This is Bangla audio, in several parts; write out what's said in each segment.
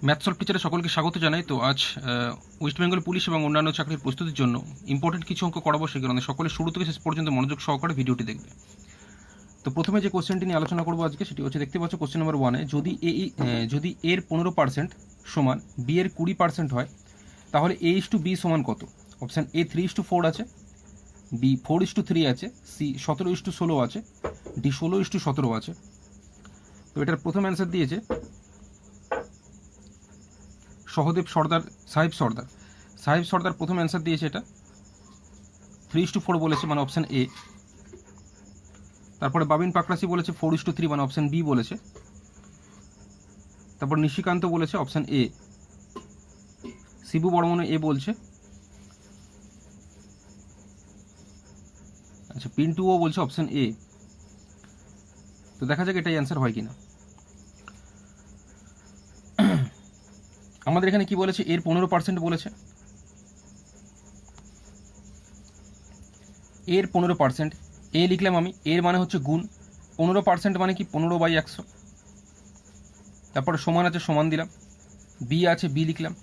ম্যাথ সলভ টিচারে সকলকে স্বাগত জানাই। তো আজ ওয়েস্ট বেঙ্গল পুলিশ এবং অন্যান্য চাকরির প্রস্তুতির জন্য ইম্পর্টেন্ট কিছু অঙ্ক করাবো, সেই কারণে সকলে শুরু থেকে শেষ পর্যন্ত মনোযোগ সহকারে ভিডিওটি দেখবে। তো প্রথমে যে কোশ্চেনটি নিয়ে আলোচনা করবো আজকে সেটি হচ্ছে, দেখতে পাচ্ছ কোশ্চেন নাম্বার 1-এ, যদি এর 15% সমান বি এর 20% হয় তাহলে A/B সমান কত? অপশান এ 3:4 আছে, বি 4:3 আছে, সি 17:16 আছে, ডি 16:17 আছে। তো এটার প্রথম অ্যান্সার দিয়েছে সাহেব সর্দার প্রথম অ্যান্সার দিয়েছে, এটা 3:4 বলেছে, মানে অপশান এ। তারপরে বাবিন পাকরাসি বলেছে 4:3, মানে অপশান বি বলেছে। তারপর নিশিকান্ত বলেছে অপশান এ। শিবু বর্মন এ বলছে, আচ্ছা পিন্টুও বলছে অপশান এ। তো দেখা যাক এটাই অ্যান্সার হয় কিনা। আমাদের এখানে কি বলেছে, এর 15% বলেছে। এর 15%, এ লিখলাম আমি, এর মানে হচ্ছে গুণ, 15% মানে কি 15/100। তারপরে সমান আছে, সমান দিলাম, বি আছে, বি লিখলাম,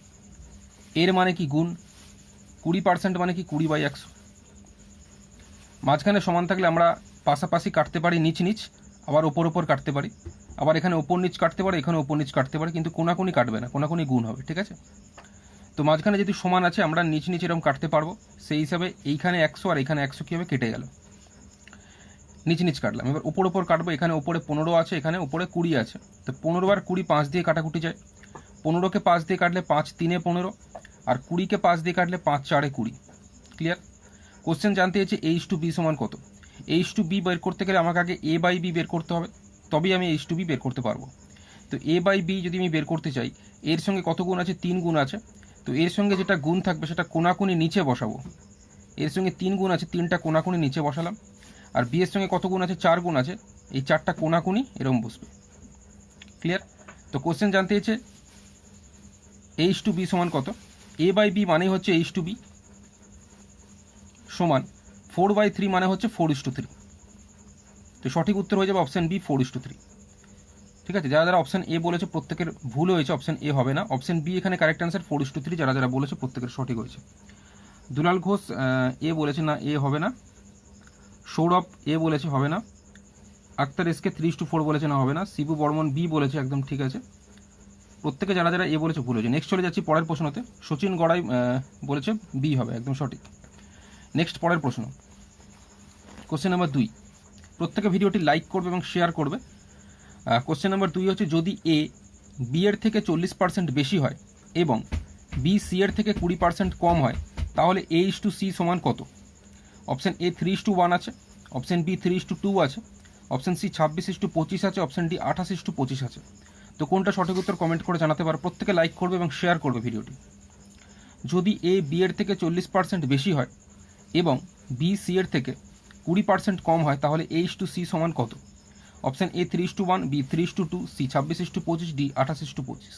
এর মানে কি গুণ, 20% মানে কি 20/100। মাঝখানে সমান থাকলে আমরা পাশাপাশি কাটতে পারি, নিচ নিচ, আবার ওপর ওপর কাটতে পারি, আবার এখানে ওপর নিচ কাটতে পারি, এখানে ওপর নিচ কাটতে পারি, কিন্তু কোনাকুনি কাটবে না, কোনাকুনি গুণ হবে, ঠিক আছে। তো মাঝখানে যদি সমান আছে আমরা নিচ নিচ এরকম কাটতে পারবো, সেই হিসাবে এইখানে 100 আর এখানে 100 কী হবে, কেটে গেল, নিচ নিচ কাটলাম। এবার ওপর ওপর কাটবো, এখানে ওপরে 15 আছে, এখানে ওপরে 20 আছে। তো 15 আর 20 5 দিয়ে কাটাকুটি যায়, 15কে 5 দিয়ে কাটলে 5 3 15, আর 20কে 5 দিয়ে কাটলে 5 4 20। ক্লিয়ার? কোশ্চেন জানতে চেয়েছে A/B সমান কত। A/B বের করতে গেলে আমাকে আগে A/B বের করতে হবে, তবেই আমি A/B বের করতে পারবো। তো A/B যদি আমি বের করতে চাই, এর সঙ্গে কত গুণ আছে, 3 গুণ আছে। তো এর সঙ্গে যেটা গুণ থাকবে সেটা কোনাকুনি নিচে বসাবো। এর সঙ্গে 3 গুণ আছে, 3টা কোনাকুনি নিচে বসালাম। আর বি এর সঙ্গে কত গুণ আছে, 4 গুণ আছে, এই 4টা কোনাকুনি এরকম বসবে। ক্লিয়ার? তো কোশ্চেন জানতে চেয়েছে A/B সমান কত। A/B মানেই হচ্ছে A/B সমান 4/3, মানে হচ্ছে 4:3। তো সঠিক উত্তর হয়ে যাবে অপশান বি, 4:3। ঠিক আছে, যারা যারা অপশান এ বলেছে প্রত্যেকের ভুল হয়েছে, অপশান এ হবে না, অপশান বি এখানে কারেক্ট অ্যান্সার, 4:3। যারা যারা বলেছে প্রত্যেকের সঠিক হয়েছে। দুলাল ঘোষ এ বলেছে না, এ হবে না। সৌরভ এ বলেছে হবে না। আক্তার এসকে 3:4 বলেছে না, হবে না। শিবু বর্মন বি বলেছে, একদম ঠিক আছে। প্রত্যেকে যারা যারা এ বলেছে ভুল হয়েছে। নেক্সট চলে যাচ্ছি পরের প্রশ্নতে। সচিন গড়াই বলেছে বি হবে, একদম সঠিক। নেক্সট পরের প্রশ্ন, কোশ্চেন নাম্বার 2। প্রত্যেকে ভিডিওটি লাইক করবে এবং শেয়ার করবে। কোশ্চেন নাম্বার 2 হচ্ছে, যদি এ বি এর থেকে 40% বেশি হয় এবং বি সি এর থেকে 20% কম হয় তাহলে A/C সমান কত। অপশান এ 3:1 আছে, অপশান বি 3:2 আছে, অপশান সি 26:25 আছে, অপশান ডি 28:25 আছে। তো কোনটা সঠিক উত্তর কমেন্ট করে জানাতে পারো। প্রত্যেকে লাইক করবে এবং শেয়ার করবে ভিডিওটি। যদি এ বি এর থেকে 40% বেশি হয় এবং বি সি এর থেকে 20% কম হয় তাহলে A/C সমান কত। Option A 3:1, B 3:2, C 26:25, D 28:25।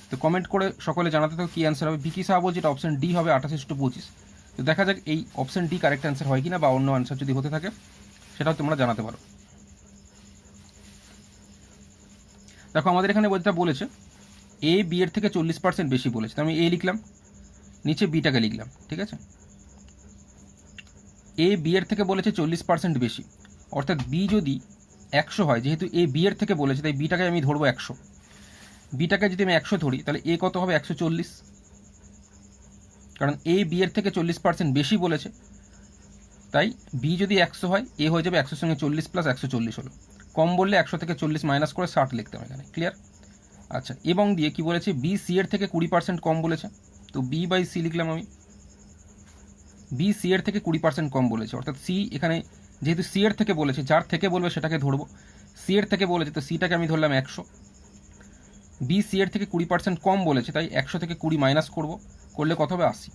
তো কমেন্ট করে সকলে জানাতে থাকো কী অ্যান্সার হবে। বিকি সাহা বলছে এটা অপশান ডি হবে, 28:25। তো দেখা যাক এই অপশান ডি কারেক্ট অ্যান্সার হয় কিনা, বা অন্য অ্যান্সার যদি হতে থাকে সেটাও তোমরা জানাতে পারো। দেখো আমাদের এখানে যেটা বলেছে, এ বি এর থেকে 40% বেশি বলেছে, তো আমি এ লিখলাম, নিচে বিটাকে লিখলাম, ঠিক আছে। এ বি এর থেকে বলেছে 40% বেশি, অর্থাৎ বি যদি 100 হয়, যেহেতু এ বি এর থেকে বলেছে তাই বিটাকে আমি ধরবো 100। বিটাকে যদি আমি 100 ধরি তাহলে এ কত হবে, 140। কারণ এ বি এর থেকে 40% বেশি বলেছে, তাই বি যদি 100 হয় এ হয়ে যাবে 100 সঙ্গে 40 প্লাস 140 হলো। কম বললে 100 থেকে 40 মাইনাস করে 60 লিখতে হবে এখানে। ক্লিয়ার? আচ্ছা, এবং দিয়ে কি বলেছে, বি সি এর থেকে 20% কম বলেছে, তো বি/সি লিখলাম আমি। বি সি এর থেকে 20% কম বলেছে, অর্থাৎ সি এখানে যেহেতু সি এর থেকে বলেছে, যার থেকে বলবে সেটাকে ধরবো। সি এর থেকে বলেছে তো সিটাকে আমি ধরলাম 100। বি সি এর থেকে 20% কম বলেছে, তাই 100 থেকে 20 মাইনাস করবো, করলে কত হবে, 80।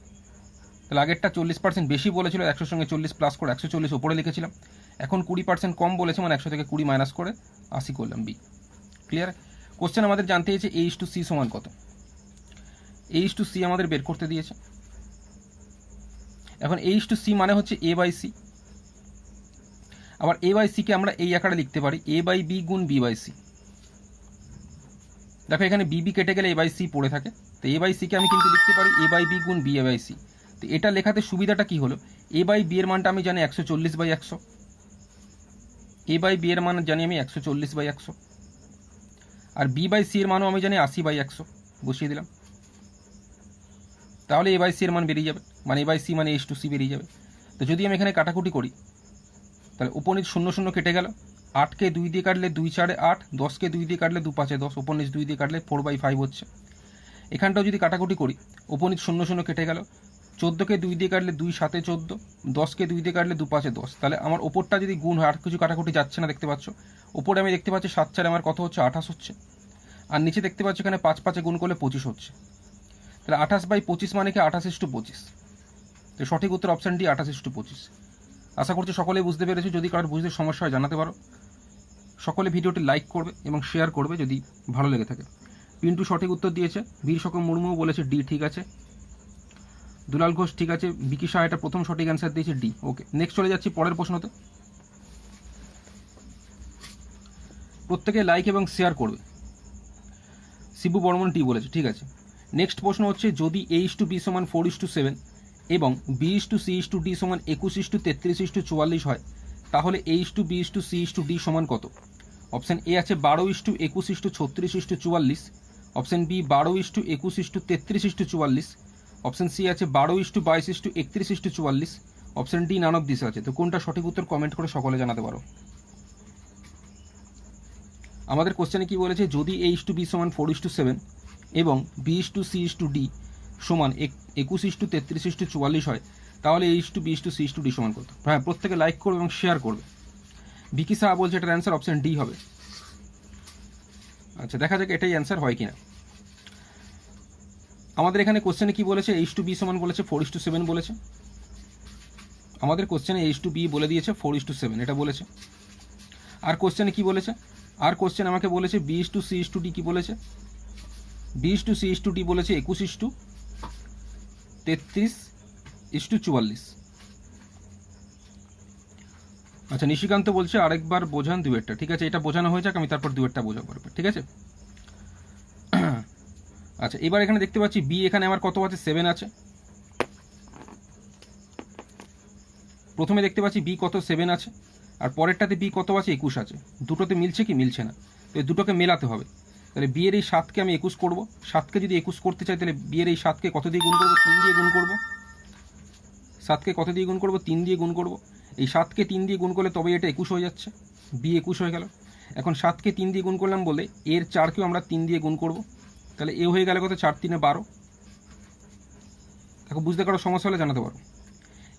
তাহলে আগেরটা 40% বেশি বলেছিল, 100 সঙ্গে 40 প্লাস করে 140 উপরে লিখেছিলাম। এখন 20% কম বলেছে, মানে 100 থেকে 20 মাইনাস করে 80 করলাম, বি। ক্লিয়ার? কোশ্চেন আমাদের জানতে চেয়েছে A/C সমান কত। A/C আমাদের বের করতে দিয়েছে। এখন A/C মানে হচ্ছে A/C। আবার A/C কে আমরা এই আকারে লিখতে পারি, A/B গুণ B/C। দেখো এখানে বি বি কেটে গেলে এ বাই সি পড়ে থাকে, তো এ বাই সিকে আমি কিন্তু লিখতে পারি এ বাই বি গুণ বি এ বাই সি। তো এটা লেখাতে সুবিধাটা কি হলো, এ বাই বি এর মানটা আমি জানি 140/100, এ বাই বি এর মান জানি আমি 140/100, আর বি বাই সি এর মানও আমি জানি 80/100, বসিয়ে দিলাম। তাহলে এ বাই সি এর মান বেরিয়ে যাবে, মানে এ বাই সি মানে H2C বেরিয়ে যাবে। তো যদি আমি এখানে কাটাকুটি করি তাহলে উপনিচ 0 0 কেটে গেল, 8কে 2 দিয়ে কাটলে 2 4 8, 10কে 2 দিয়ে কাটলে 2 5 10, উপনিচ 2 দিয়ে কাটলে 4/5 হচ্ছে। এখানটাও যদি কাটাকুটি করি উপনিচ 0 0 কেটে গেল, 14কে 2 দিয়ে কাটলে 2 7 14, 10কে 2 দিয়ে কাটলে 2 5 10। তাহলে আমার ওপরটা যদি গুণ হয়, আর কিছু কাটাকুটি যাচ্ছে না, দেখতে পাচ্ছ ওপরে আমি দেখতে পাচ্ছি 7 4 আমার কত হচ্ছে 28 হচ্ছে, আর নিচে দেখতে পাচ্ছি এখানে 5 5 গুণ করলে 25 হচ্ছে। তাহলে 28/25 মানে কি 28:25। তো সঠিক উত্তর অপশান ডি 28:25। আশা করছি সকলেই বুঝতে পেরেছি। যদি কারোর বুঝতে সমস্যা হয় জানাতে পারো। সকলে ভিডিওটি লাইক করবে এবং শেয়ার করবে যদি ভালো লেগে থাকে। পিন্টু সঠিক উত্তর দিয়েছে, বীর সকম মুর্মু বলেছে ডি ঠিক আছে, দুলাল ঘোষ ঠিক আছে, বিকি শাহ এটা প্রথম সঠিক অ্যান্সার দিয়েছে ডি। ওকে, নেক্সট চলে যাচ্ছি পরের প্রশ্নতে। প্রত্যেকে লাইক এবং শেয়ার করবে। শিবু বর্মন টি বলেছে ঠিক আছে। নেক্সট প্রশ্ন হচ্ছে, যদি A/B সমান 4:7 এবং B/C/D সমান 21:33:44 হয়, তাহলে A/B/C/D সমান কত? অপশান এ আছে 12:21:36:44, অপশান বি 12:21:33:44, অপশান সি আছে 12:22:31:44, option D none of this আছে। তো কোনটা সঠিক উত্তর কমেন্ট করে সকলে জানাতে পারো। আমাদের কোশ্চেনে কি বলেছে, যদি A/B সমান 4:7 এবং B/C/D সমান 21:33:44 হয়, তাহলে A/B/C/D সমান কত? হ্যাঁ, প্রত্যেকে লাইক করবে এবং শেয়ার করবে। বিকি শাহ বলছে এটার অ্যান্সার অপশান ডি হবে। আচ্ছা, দেখা যাক এটাই অ্যান্সার হয় কিনা। আমাদের এখানে কোশ্চেনে কি বলেছে, A/B সমান বলেছে 4:7 বলেছে। আমাদের কোশ্চেনে A/B বলে দিয়েছে 4:7 এটা বলেছে। আর কোশ্চেনে কি বলেছে, আর কোশ্চেন আমাকে বলেছে B/C/D কি বলেছে, B/C/D বলেছে 21:33:44। আচ্ছা, নিশিকান্ত বলছে আরেকবার বোঝান দুয়েরটা। ঠিক আছে, এটা বোঝানো হয়ে যাক, আমি তারপর দুয়েরটা বোঝাবো, ঠিক আছে। আচ্ছা, এবার এখানে দেখতে পাচ্ছি বি এখানে আমার কত আছে 7 আছে। প্রথমে দেখতে পাচ্ছি বি কত 7 আছে, আর পরেরটাতে বি কত আছে 21 আছে। দুটোতে মিলছে কি মিলছে না, তো এই দুটোকে মেলাতে হবে। তাহলে বি এর এই 7কে আমি 21 করবো, 7কে যদি 21 করতে চাই তাহলে বি এর এই 7কে কত দিয়ে গুণ করবো, 3 দিয়ে গুণ করবো। 7কে কত দিয়ে গুণ করবো, 3 দিয়ে গুণ করবো। এই 7কে 3 দিয়ে গুণ করলে তবেই এটা 21 হয়ে যাচ্ছে, বি 21 হয়ে গেল। এখন 7কে 3 দিয়ে গুণ করলাম বলে এর 4কেও আমরা 3 দিয়ে গুণ করবো, তাহলে এ হয়ে গেল কত 4 3 12। দেখো, বুঝতে কারো সমস্যা হলে জানাতে পারো।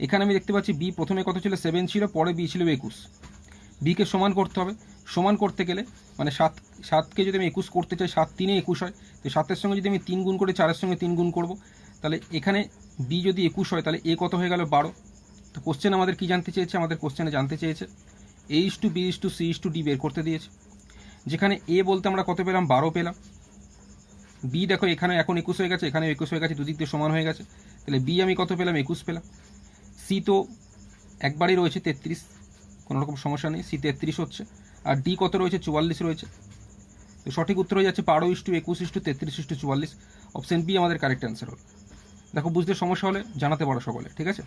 এখানে আমি দেখতে পাচ্ছি বি প্রথমে কত ছিল 7 ছিল, পরে বি ছিল 21। বিকে সমান করতে হবে, সমান করতে গেলে মানে 7কে যদি আমি 21 করতে চাই, 7 3 21 হয়, তো 7-এর সঙ্গে যদি আমি 3 গুণ করে 4-এর সঙ্গে 3 গুণ করবো, তাহলে এখানে বি যদি 21 হয় তাহলে এ কত হয়ে গেল 12। তো কোশ্চেন আমাদের কি জানতে চেয়েছে, আমাদের কোশ্চেনে জানতে চেয়েছে A/B/C/D বের করতে দিয়েছে, যেখানে এ বলতে আমরা কত পেলাম 12 পেলাম। বি দেখো এখানে এখন 21 হয়ে গেছে, এখানে 21 হয়ে গেছে, দুদিক দিয়ে সমান হয়ে গেছে, তাহলে বি আমি কত পেলাম 21 পেলাম। সি তো একবারই রয়েছে 33, কোনো রকম সমস্যা নেই, সি 33 হচ্ছে। আর ডি কত রয়েছে 44 রয়েছে। তো সঠিক উত্তর হয়ে যাচ্ছে 12:21:33:44, অপশান বি আমাদের কারেক্ট অ্যান্সার হবে। দেখো, বুঝতে সমস্যা হলে জানাতে পারো সকলে, ঠিক আছে।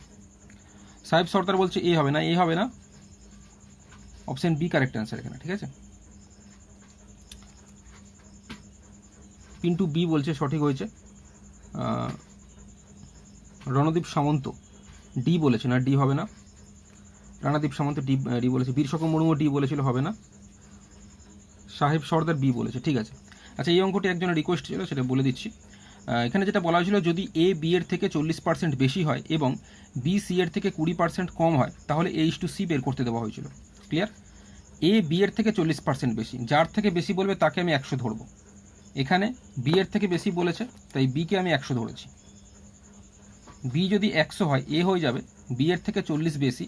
সাহেব সর্দার বলছে এ হবে না, এ হবে না, অপশান বি কারেক্ট অ্যান্সার এখানে, ঠিক আছে। পিন্টু বি বলছে সঠিক হয়েছে। রণদীপ সামন্ত ডি বলেছে, না ডি হবে না। রানাদীপ সামন্ত ডি বলেছে। বীর সকম মুর্মু ডি বলেছিল, হবে না। সাহেব সর্দার বি বলেছে, ঠিক আছে। আচ্ছা, এই অঙ্কটি একজনের রিকোয়েস্ট ছিল, সেটা বলে দিচ্ছি। এখানে যেটা বলা হয়েছিল, যদি এ বি এর থেকে 40% বেশি হয় এবং বি সি এর থেকে 20% কম হয়, তাহলে H/C বের করতে দেওয়া হয়েছিল। ক্লিয়ার? এ বি এর থেকে 40% বেশি, যার থেকে বেশি বলবে তাকে আমি 100 ধরবো। এখানে বি এর থেকে বেশি বলেছে, তাই বিকে আমি 100 ধরেছি। বি যদি 100 হয়, এ হয়ে যাবে বি এর থেকে 40 বেশি,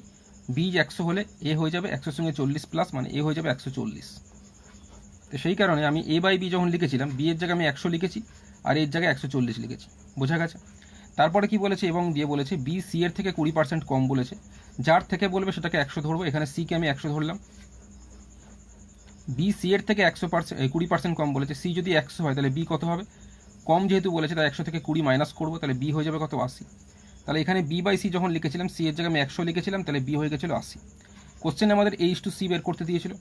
বি 100 হলে এ হয়ে যাবে 100 সঙ্গে 40 প্লাস, মানে এ হয়ে যাবে 140। তো সেই কারণে আমি এ বাই বি যখন লিখেছিলাম, বি এর জায়গায় আমি 100 লিখেছি, আর এর জায়গায় 140 লিখেছি। বোঝা গেছে? তারপরে কি বলেছে, এবং দিয়ে বলেছে বি সি এর থেকে 20% কম বলেছে, যার থেকে বলবে সেটাকে 100 ধরবো। এখানে সিকে আমি 100 ধরলাম, বি সি এর থেকে 20% কম বলেছে, সি যদি 100 হয় তাহলে বি কত হবে, কম যেহেতু বলেছে তাই 100 থেকে 20 মাইনাস করবো, তাহলে বি হয়ে যাবে কত 80। তাহলে এখানে বি বাই সি যখন লিখেছিলাম, সি এর জায়গায় আমি 100 লিখেছিলাম, তাহলে বি হয়ে গেছিলো 80। কোশ্চেনে আমাদের H2C বের করতে দিয়েছিল,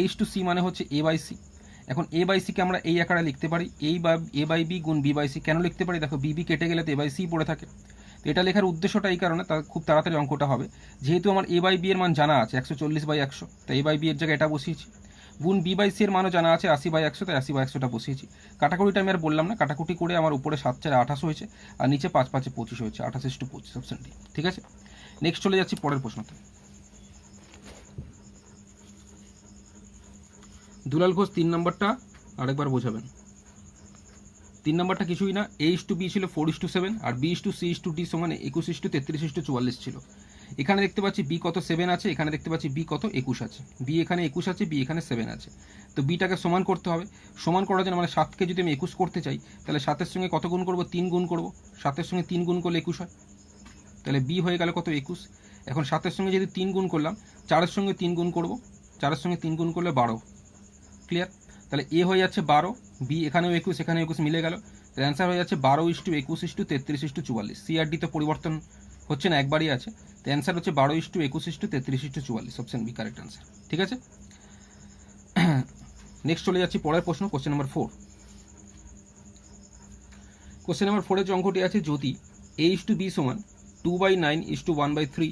H2C মানে হচ্ছে এ বাই সি। এখন এ বাই সিকে আমরা এই আকারে লিখতে পারি, এ বাই বি গুণ বি বাই সি। কেন লিখতে পারি, দেখো বি কেটে গেলে তো এ বাই সি পড়ে থাকে। তো এটা লেখার উদ্দেশ্যটা এই কারণে, তা খুব তাড়াতাড়ি অঙ্কটা হবে। যেহেতু আমার এ বাই বি এর মান জানা আছে 140/100, তাই এ বাই বি এর জায়গায় এটা বসিয়েছি, গুণ বি বাই সি এর মানও জানা আছে 80/100, তাই 80/100টা বসিয়েছি। কাটাকুটিটা আমি আর বললাম না, কাটাকুটি করে আমার উপরে 7 4 28 হয়েছে, আর নিচে 5 5 25 হয়েছে, 28:25 অপশন ডি। ঠিক আছে, নেক্সট চলে যাচ্ছি পরের প্রশ্নতে। দুলাল ঘোষ 3 নম্বরটা আরেকবার বোঝাবেন। 3 নম্বরটা কিছুই না, H2B ছিল 4:7 আর B:C:D সমান 21:33:44 ছিল। এখানে দেখতে পাচ্ছি বি কত 7 আছে, এখানে দেখতে পাচ্ছি বি কত 21 আছে, বি এখানে 21 আছে, বি এখানে 7 আছে। তো বিটাকে সমান করতে হবে। সমান করার জন্য মানে 7কে যদি আমি 21 করতে চাই, তাহলে 7-এর সঙ্গে কত গুণ করবো, 3 গুণ করবো। 7-এর সঙ্গে 3 গুণ করলে 21 হয়, তাহলে বি হয়ে গেল কত 21। এখন 7-এর সঙ্গে যদি 3 গুণ করলাম, 4-এর সঙ্গে 3 গুণ করবো, 4-এর সঙ্গে 3 গুণ করলে 12। ক্লিয়ার, তাহলে এ হয়ে যাচ্ছে 12, বি এখানেও 21 এখানেও 21 মিলে গেল, তাহলে অ্যান্সার হয়ে যাচ্ছে 12:21:33:44। সি আর ডি তো পরিবর্তন হচ্ছে না, একবারই আছে, তো অ্যান্সার হচ্ছে 12:21:33:44, অপশন বি কারেক্ট অ্যান্সার। ঠিক আছে, নেক্সট চলে যাচ্ছি পরের প্রশ্ন, কোশ্চেন নাম্বার 4। কোশ্চেন নাম্বার 4-এর যে অঙ্কটি আছে, যদি A:B সমান 2/9:1/3,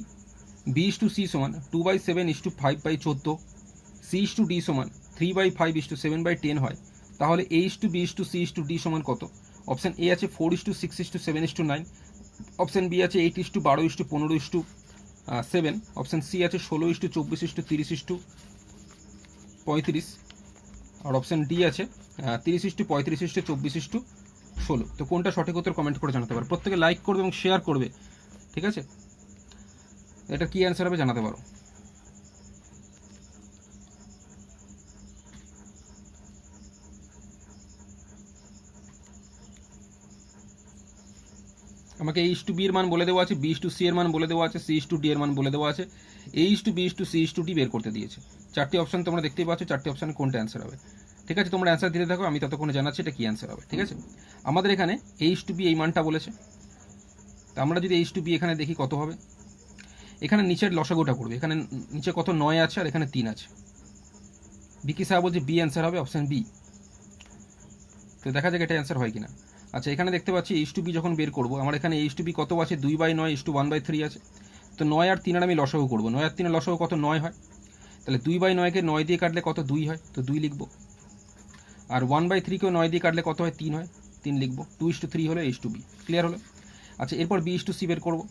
B:C সমান 2/7:5/14, C:D সমান 3/5:7/10 হয়, তাহলে H:B:C:D সমান কত? অপশন এ আছে 4:6:7:9, অপশন বি আছে 8:12:15:7, অপশন সি আছে 16:24:30:35, আর অপশন ডি আছে 30:35:24:16। তো কোনটা সঠিক উত্তর কমেন্ট করে জানাতে পারো, প্রত্যেকে লাইক করবে এবং শেয়ার করবে। ঠিক আছে, এটা কি অ্যান্সার হবে জানাতে পারো। আমাকে H:B এর মান বলে দেওয়া আছে, B:C এর মান বলে দেওয়া আছে, C:D এর মান বলে দেওয়া আছে, H:B:C:D বের করতে দিয়েছে। 4টি অপশন তোমরা দেখতেই পাচ্ছ, 4টি অপশনে কোনটা অ্যান্সার হবে। ঠিক আছে, তোমরা অ্যান্সার দিতে থাকো, আমি ততক্ষণে জানাচ্ছি এটা কি অ্যান্সার হবে। ঠিক আছে, আমাদের এখানে H:B এই মানটা বলেছে, তা আমরা যদি H:B এখানে দেখি কত হবে, এখানে নিচের লসাগুটা করবে, এখানে নিচে কত 9 আছে আর এখানে 3 আছে, বিকি সাহা বলছে বি অ্যান্সার হবে, অপশন বি। তো দেখা যাক এটা অ্যান্সার হয় কিনা। আচ্ছা, এখানে দেখতে পাচ্ছি H:B যখন বের করবো, আমার এখানে H:B কত আছে, 2/9:1/3 আছে। তো 9 আর 3 আমি লসাগু করবো, 9 আর 3 লসাগু কত 9 হয়, তাহলে 2/9-কে 9 দিয়ে কাটলে কত 2 হয়, তো 2 লিখবো। আর 1/3-কেও 9 দিয়ে কাটলে কত হয় 3 হয়, 3 লিখবো। 2:3 হলো H:B। ক্লিয়ার হলো। আচ্ছা, এরপর B:C বের করবো।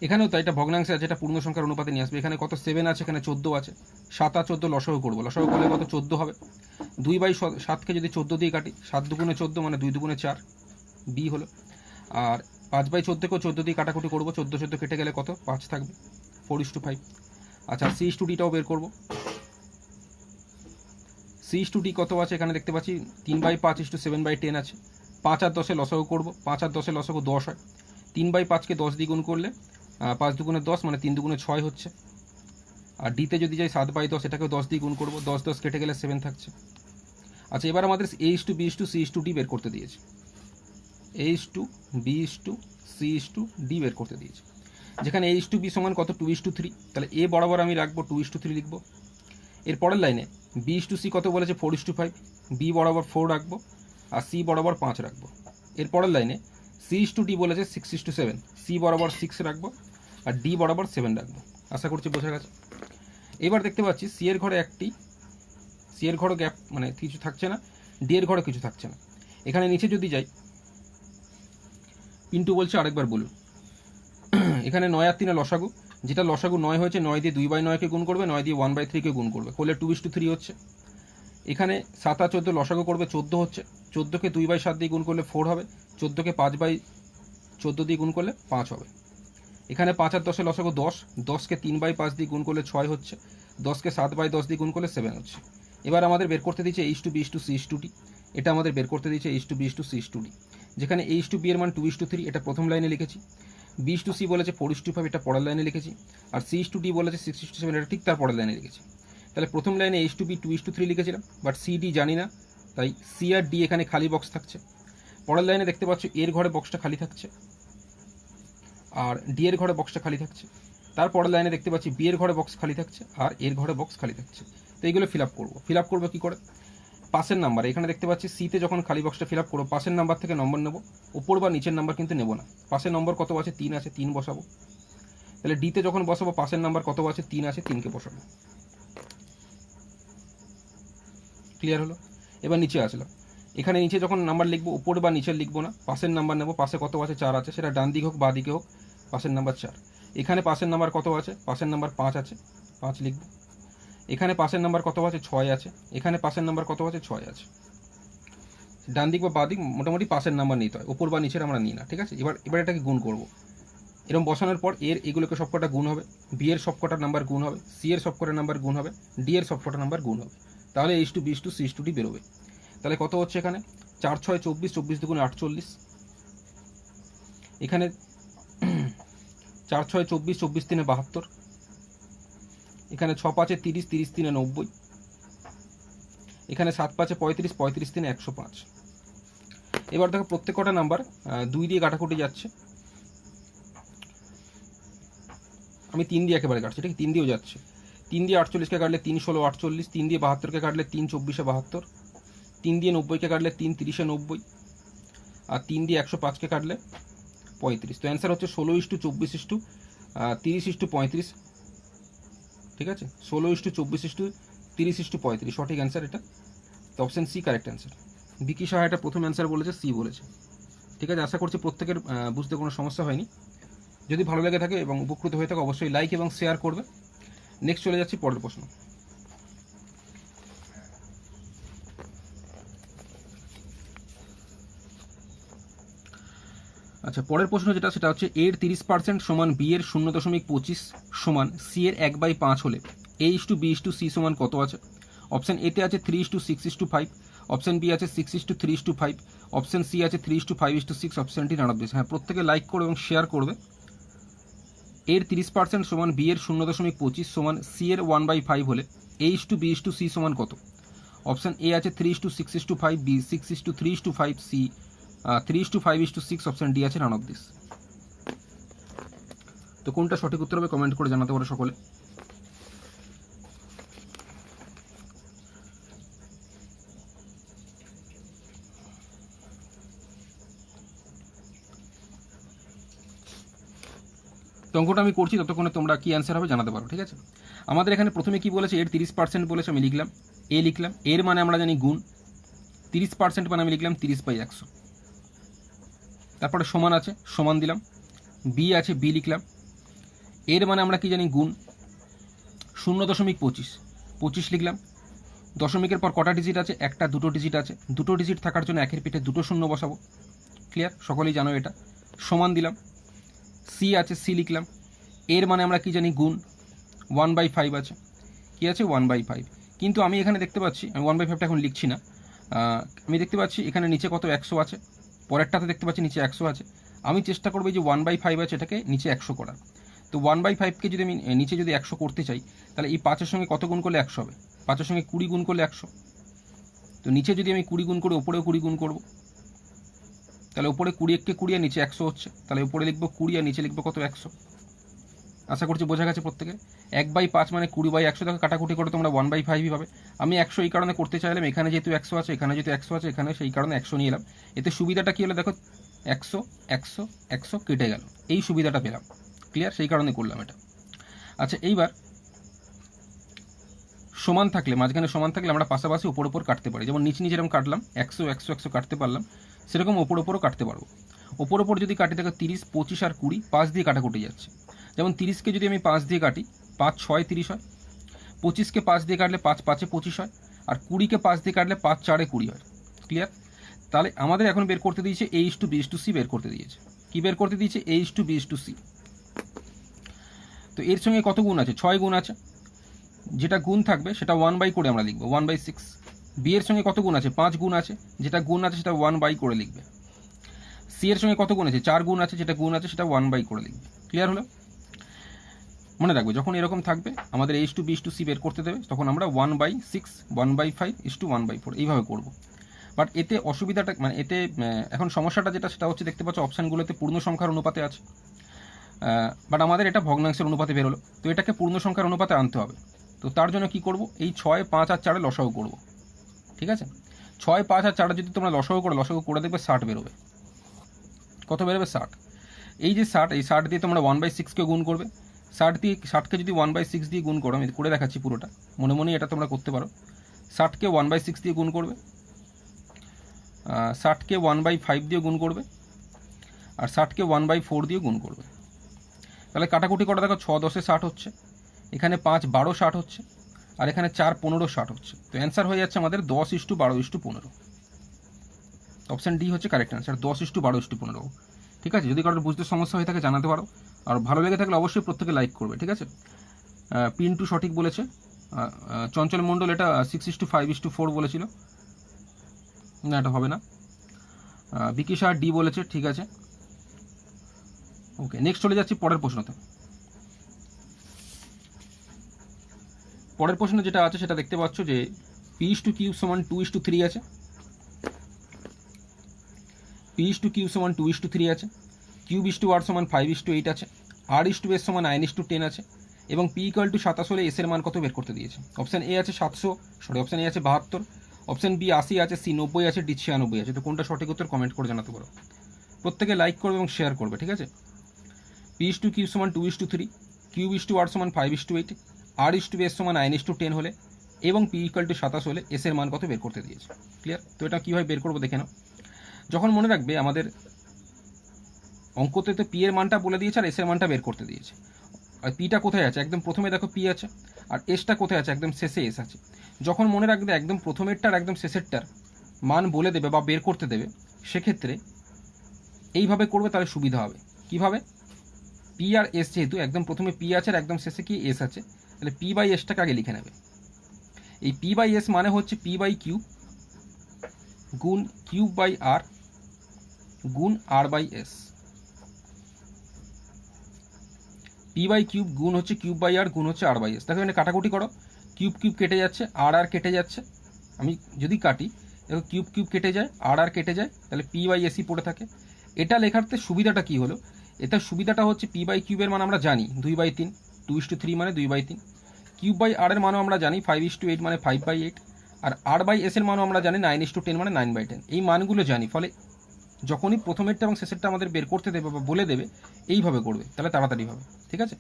এখানেও তাই, এটা ভগ্নাংশে আছে, এটা পূর্ণ সংখ্যার অনুপাতে নিয়ে আসবে। এখানে কত 7 আছে, এখানে 14 আছে, 7 আর 14 লসাগু করবো, লসাগু করলে কত 14 হবে। 2/7কে যদি 14 দিয়ে কাটি, 7 দুগুণে 14 মানে 2 দুগুণে 4, বি হলো। আর 5/14কেও 14 দিয়ে কাটাকুটি করবো, 14 কেটে গেলে কত 5 থাকবে, 4:5। আচ্ছা, C:D-টাও বের করবো। C:D কত আছে, এখানে দেখতে পাচ্ছি 3/5:7/10 আছে। 5 আর 10-এ লসাগু করবো, 5 আর 10-এ লসাগু 10 হয়। 3/5কে 10 দিয়ে গুণ করলে 5 দুগুণে 10 মানে 3 দুগুণে 6 হচ্ছে। আর ডিতে যদি যাই 7/10, এটাকেও 10 দিয়ে গুণ করবো, 10 কেটে গেলে 7 থাকছে। আচ্ছা, এবার আমাদের H:B, C:D বের করতে দিয়েছে, H:B, C:D বের করতে দিয়েছে, যেখানে H:B সমান কত 2:3, তাহলে এ বরাবর আমি রাখবো 2:3 লিখবো। এর পরের লাইনে B:C কত বলেছে 4:5, বি বরাবর 4 রাখবো, আর সি বরাবর 5 রাখবো। এর পরের লাইনে C:D বলেছে 6:7, সি বরাবর 6 রাখবো, আর ডি বরাবর 7 রাখবো। আশা করছি বোঝা গেছে। এবার দেখতে পাচ্ছি সি এর ঘরে একটি, সি এর ঘরে গ্যাপ মানে কিছু থাকছে না, ডি এর ঘরে কিছু থাকছে না। এখানে নিচে যদি যাই, পিন্টু বলছে আরেকবার বলুন। এখানে 9 আর 3 লসাগু, যেটা লসাগু 9 হয়েছে, 9 দিয়ে 2/9-কে গুণ করবে, 9 দিয়ে 1/3-কে গুণ করবে, করলে 2:3 হচ্ছে। এখানে 7 আর 14 লসাগু করবে, 14 হচ্ছে, 14কে 2/7 দিয়ে গুণ করলে 4 হবে, 14কে 5/14 দিয়ে গুণ করলে 5 হবে। এখানে 5 আর 10-এ লসাগু 10, 10কে 3/5 দিয়ে গুণ করলে 6 হচ্ছে, 10কে 7/10 দিয়ে গুণ করলে 7 হচ্ছে। এবার আমাদের বের করতে দিচ্ছে H:B, C:D, এটা আমাদের বের করতে দিচ্ছে H:B, C:D, যেখানে H:B এর মান 2:3, এটা প্রথম লাইনে লিখেছি। B:C বলেছে 4:5, এটা পরের লাইনে লিখেছি। আর C:D বলেছে 6:7, এটা ঠিক তার পরের লাইনে লিখেছি। তাহলে প্রথম লাইনে H2B 2:3 লিখেছিলাম, বাট সি ডি জানি না, তাই সি আর ডি এখানে খালি বক্স থাকছে। পরের লাইনে দেখতে পাচ্ছ এর ঘরে বক্সটা খালি থাকছে, আর ডি এর ঘরে বক্সটা খালি থাকছে। তারপরের লাইনে দেখতে পাচ্ছি বি এর ঘরে বক্স খালি থাকছে, আর এর ঘরে বক্স খালি থাকছে। তো এইগুলো ফিল আপ করবো। ফিল আপ করবো কী করে? পাশের নাম্বার, এখানে দেখতে পাচ্ছি সিতে যখন খালি বক্সটা ফিল আপ করবো পাশের নাম্বার থেকে নম্বর নেবো, উপর বা নিচের নাম্বার কিন্তু নেবো না। পাশের নম্বর কত আছে? 3 আছে, 3 বসাবো। তাহলে ডিতে যখন বসাবো পাশের নাম্বার কত আছে? 3 আছে, 3কে বসাবো। ক্লিয়ার হলো? এবার নিচে আসলাম, এখানে নিচে যখন নাম্বার লিখবো উপরে বা নিচের লিখবো না, পাশের নাম্বার নেবো। পাশে কত আছে? 4 আছে, সেটা ডান দিক হোক বা দিকে হোক, পাশের নাম্বার 4। এখানে পাশের নাম্বার কত আছে? পাশের নাম্বার 5 আছে, 5 লিখবো। এখানে পাশের নাম্বার কত আছে? 6 আছে। এখানে পাশের নাম্বার কত আছে? 6 আছে। ডান দিক বা বাঁ দিক মোটামুটি পাশের নাম্বার নিতে হয়, উপর বা নিচের আমরা নিই না, ঠিক আছে? এবার এটাকে গুণ করবো। এরকম বসানোর পর এগুলোকে সবকটা গুণ হবে, বি এর সবকটা নাম্বার গুণ হবে, সি এর সবকটা নাম্বার গুণ হবে, ডি এর সবকটা নাম্বার গুণ হবে। তাহলে H2B H2 C H2D বেরোবে। তাহলে কত হচ্ছে এখানে? 4 6 24, 24 দুগুণে 48। এখানে 4 6 24, 24 3 72। এখানে 6 5 30, 30 3 90। এখানে 7 5 35, 35 3 105। এবার দেখো প্রত্যেক কটা নাম্বার 2 দিয়ে কাটাকুটি যাচ্ছে। আমি 3 দিয়ে একেবারে কাটছি, ঠিক? 3 দিয়েও যাচ্ছে। 3 দিয়ে 48কে কাটলে 3 16 48, 3 দিয়ে 72কে কাটলে 3 24 72, 3 দিয়ে 90কে কাটলে 3 30 90, আর 3 দিয়ে 105কে কাটলে 35। তো অ্যান্সার হচ্ছে 16:24:30:35, ঠিক আছে? 16:24:30:35, সঠিক অ্যান্সার এটা। তো অপশন সি কারেক্ট অ্যান্সার। বিকি সাহা এটা প্রথম অ্যান্সার বলেছে, সি বলেছে, ঠিক আছে? আশা করছি প্রত্যেকের বুঝতে কোনো সমস্যা হয়নি। যদি ভালো লেগে থাকে এবং উপকৃত হয়ে থাকে অবশ্যই লাইক এবং শেয়ার করবে। নেক্সট চলে যাচ্ছি পরের প্রশ্ন। আচ্ছা, পরের প্রশ্ন যেটা সেটা হচ্ছে এর 30% সমান বি এর 0.25 সমান সি এর 1/5 হলে A/B/C সমান কত আছে? অপশন এতে আছে 3:6:5, অপশন বি আছে 6:3:5, অপশন সি আছে 3:5:6, option D none of this. হ্যাঁ, প্রত্যেকে লাইক করবে এবং শেয়ার করবে। এর 30% সমান বি এর 0.25 সমান সি এর 1/5 হলে A/B/C সমান কত? অপশন এ আছে 3:6:5, বি 6:3:5, সি 3:5:6, অপশন ডি আছে নান অফ দিস। তো কোনটা সঠিক উত্তর হবে কমেন্ট করে জানাতে পারো সকলে। তো অঙ্কটা আমি করছি, ততক্ষণে তোমরা কি অ্যান্সার হবে জানাতে পারো, ঠিক আছে? আমাদের এখানে প্রথমে কি বলেছে? এর 30% বলেছে, আমি লিখলাম এ লিখলাম। এর মানে আমরা জানি গুণ, 30% মানে আমি লিখলাম 30/100। তারপরে সমান আছে, সমান দিলাম। বি আছে, বি লিখলাম। এর মানে আমরা কি জানি? গুণ। 0.25, 25 লিখলাম। দশমিকের পর কটা ডিজিট আছে? একটা, দুটো ডিজিট আছে। দুটো ডিজিট থাকার জন্য একের পিঠে দুটো শূন্য বসাবো। ক্লিয়ার? সকলেই জানো এটা। সমান দিলাম। সি আছে, সি লিখলাম। এর মানে আমরা কি জানি? গুণ। 1/5 আছে, কি আছে? 1/5। কিন্তু আমি এখানে দেখতে পাচ্ছি, আমি 1/5টা এখন লিখছি না। আমি দেখতে পাচ্ছি এখানে নিচে কত? 100 আছে। পরেরটাতে দেখতে পাচ্ছি নিচে 100 আছে। আমি চেষ্টা করবো যে 1/5 আছে এটাকে নিচে 100 করার। তো 1/5কে যদি আমি নিচে যদি 100 করতে চাই, তাহলে এই 5-এর সঙ্গে কত গুণ করলে 100 হবে? 5-এর সঙ্গে 20 গুণ করলে 100। তো নিচে যদি আমি 20 গুণ করি, ওপরেও 20 গুণ করবো। তাহলে উপরে 20 20 আর নিচে 100 হচ্ছে। তাহলে উপরে লিখবো 20 আর নিচে লিখবো কত? 100। আশা করছি বোঝা গেছে প্রত্যেকের। 1/5 মানে 20/100, থেকে কাটাকুটি করে তোমরা 1/5ই পাবে। আমি 100 এই কারণে করতে চাইলাম, এখানে যেহেতু 100 আছে, এখানে যেহেতু 100 আছে, এখানে সেই কারণে 100 নিয়ে এলাম। এতে সুবিধাটা কি হলো দেখো, 100 100 100 কেটে গেল, এই সুবিধাটা পেলাম। ক্লিয়ার? সেই কারণে করলাম এটা। আচ্ছা, এইবার সমান থাকলে, মাঝখানে সমান থাকলে আমরা পাশাপাশি ওপর ওপর কাটতে পারি। যেমন নিচে যেরকম কাটলাম 100 100 100 কাটতে পারলাম, সেরকম ওপর ওপরও কাটতে পারবো। ওপর ওপর যদি কাটি দেখো 30 25 আর 20 5 দিয়ে কাটাকুটি যাচ্ছে। যেমন 30কে যদি আমি 5 দিয়ে কাটি, 5 6 30 হয়। 25কে 5 দিয়ে কাটলে 5 5 25 হয়। আর 20কে 5 দিয়ে কাটলে 5 4 20 হয়। ক্লিয়ার? তাহলে আমাদের এখন বের করতে দিয়েছে A/B/C বের করতে দিয়েছে। কি বের করতে দিয়েছে? A/B/C। তো এর সঙ্গে কত গুণ আছে? 6 গুণ আছে। যেটা গুণ থাকবে সেটা 1/, করে আমরা লিখবো 1/6। বি এর সঙ্গে কত গুণ আছে? 5 গুণ আছে। যেটা গুণ আছে সেটা 1/, করে লিখবে। সি এর সঙ্গে কত গুণ আছে? 4 গুণ আছে। যেটা গুণ আছে সেটা 1/, করে লিখবে। ক্লিয়ার হলো? মনে রাখবে যখন এরকম থাকবে আমাদের A:B:C বের করতে দেবে, তখন আমরা 1/6 1/5 1/4 এইভাবে করব। বাট এতে অসুবিধাটা মানে এতে এখন সমস্যাটা যেটা সেটা হচ্ছে দেখতে পাচ্ছ অপশানগুলোতে পূর্ণ সংখ্যার অনুপাতে আছে, বাট আমাদের এটা ভগ্নাংশের অনুপাতে বেরোলো। তো এটাকে পূর্ণ সংখ্যার অনুপাতে আনতে হবে। তো তার জন্য কি করব, এই 6, 5 আর 4 লসাগু করব। ঠিক আছে, 6, 5 আর 4 যদি তোমরা লসাগু করে দেখবে 60 বেরোবে। কত বেরোবে? 60। এই যে 60, এই 60 দিয়ে তোমরা 1/6কে গুণ করবে। 60কে যদি 1/6 দিয়ে গুণ করো, আমি করে দেখাচ্ছি পুরোটা, মনে মনে এটা তোমরা করতে পারো। 60কে 1/6 দিয়ে গুণ করবে, 60কে 1/5 দিয়ে গুণ করবে, আর 60কে 1/4 দিয়ে গুণ করবে। তাহলে কাটাকুটি করে দেখো 6 10 60 হচ্ছে, এখানে 5 12 60 হচ্ছে, আর এখানে 4 15 60 হচ্ছে। তো অ্যান্সার হয়ে যাচ্ছে আমাদের 10:12:15। অপশান ডি হচ্ছে কারেক্ট অ্যান্সার, 10:12:15। ঠিক আছে, যদি কারোর বুঝতে সমস্যা হয়ে থাকে জানাতে পারো, আর ভালো লেগে থাকলে অবশ্যই প্রত্যেকে লাইক করবে। ঠিক আছে, পিন্টু সঠিক বলেছে, চঞ্চল মণ্ডল এটা 6:5:4 বলেছিল, না এটা হবে না। বিকিশা ডি বলেছে, ঠিক আছে। ওকে, নেক্সট চলে যাচ্ছি পরের প্রশ্নতে। পরের প্রশ্ন যেটা আছে সেটা দেখতে পাচ্ছ যে P/Q = 2:3 আছে, P/Q = 2:3 আছে, Q/R = 5:8 আছে, R/S = 9:10 আছে, এবং P = 27 হলে S এর মান কত বের করতে দিয়েছে। অপশান এ আছে 700, অপশান এ আছে 72, অপশান বি 80 আছে, সি 90 আছে, ডি 96 আছে। তো কোনটা সঠিক উত্তর কমেন্ট করে জানাতে পারো। প্রত্যেকে লাইক করবে এবং শেয়ার করবে। ঠিক আছে, P/Q = 2:3, Q/R = 5:8, R/S = 9:10 হলে এবং P = 27 হলে S এর মান কত বের করতে দিয়েছে। ক্লিয়ার? তো এটা কীভাবে বের করবো দেখে নাও। যখন মনে রাখবে আমাদের অঙ্কতে তো P এর মানটা বলে দিয়েছে আর S এর মানটা বের করতে দিয়েছে। আর Pটা কোথায় আছে? একদম প্রথমে দেখো P আছে, আর Sটা কোথায় আছে? একদম শেষে S আছে। যখন মনে রাখবে একদম প্রথমেরটার একদম শেষেরটার মান বলে দেবে বা বের করতে দেবে, সেক্ষেত্রে এইভাবে করবে, তাহলে সুবিধা হবে। কিভাবে? P আর S যেহেতু একদম প্রথমে P আছে আর একদম শেষে কি S আছে, তাহলে P/Sটাকে আগে লিখে নেবে। এই P/S মানে হচ্ছে P/Q গুণ Q/R গুণ R/S। P/Q গুণ হচ্ছে Q/R গুণ হচ্ছে R/S। দেখো এখানে কাটাকুটি করো, কিউব কেটে যাচ্ছে, আর কেটে যাচ্ছে। আমি যদি কাটি দেখো কিউব কেটে যায়, আর কেটে যায়, তাহলে P/S পড়ে থাকে। এটা লেখারতে সুবিধাটা কি হলো? এটার সুবিধাটা হচ্ছে P/Q এর মান আমরা জানি 2/3, 2:3 মানে 2/3। Q/R এর মানও আমরা জানি 5:8 মানে 5/8, আর R/S এর মানও আমরা জানি 9:10 মানে 9/10। এই মানগুলো জানি, ফলে যখনই প্রথমেরটা এবং শেষেরটা আমাদের বের করতে দেবে বা বলে দেবে, এইভাবে করবে, তাহলে তাড়াতাড়ি হবে। ঠিক আছে,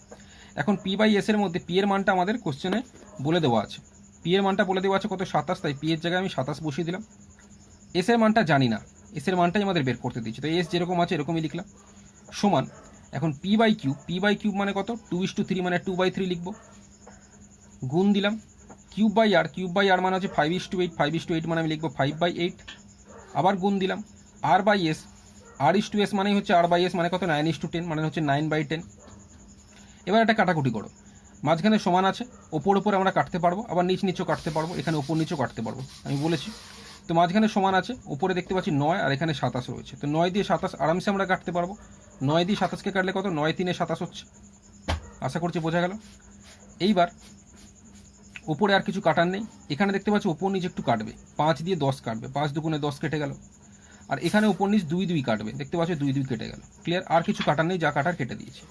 এখন P/S এর মধ্যে P এর মানটা আমাদের কোশ্চেনে বলে দেওয়া আছে। P এর মানটা বলে দেওয়া আছে কত? 27, তাই P এর জায়গায় আমি 27 বসিয়ে দিলাম। S এর মানটা জানি না, S এর মানটাই আমাদের বের করতে দিচ্ছে, তাই S যেরকম আছে এরকমই লিখলাম। সমান এখন P/Q মানে কত? 2:3 মানে 2/3 লিখবো, গুণ দিলাম। Q/R মানে হচ্ছে 5:8, 5:8 মানে আমি লিখবো 5/8, আবার গুণ দিলাম। R/S, R/S মানেই হচ্ছে R/S মানে কত? 9:10 মানে হচ্ছে 9/10। এবার একটা কাটাকুটি করো, মাঝখানে সমান আছে, ওপর আমরা কাটতে পারবো, আবার নিচও কাটতে পারবো, এখানে ওপর নিচও কাটতে পারবো, আমি বলেছি। তো মাঝখানে সমান আছে, ওপরে দেখতে পাচ্ছি 9 আর এখানে 27 রয়েছে, তো 9 দিয়ে 27 আরামসে আমরা কাটতে পারবো। 9 দিয়ে 27কে কাটলে কত? 9 3 27 হচ্ছে। আশা করছি বোঝা গেল। এইবার ওপরে আর কিছু কাটার নেই, এখানে দেখতে পাচ্ছি ওপর নিচ একটু কাটবে, 5 দিয়ে 10 কাটবে, 5 দুগুণে 10 কেটে গেল। আর এখানে ওপর নিচ 2 2 কাটবে, দেখতে পাচ্ছ 2 2 কেটে গেল। ক্লিয়ার? আর কিছু কাটার নেই, যা কাটার কেটে দিয়েছি।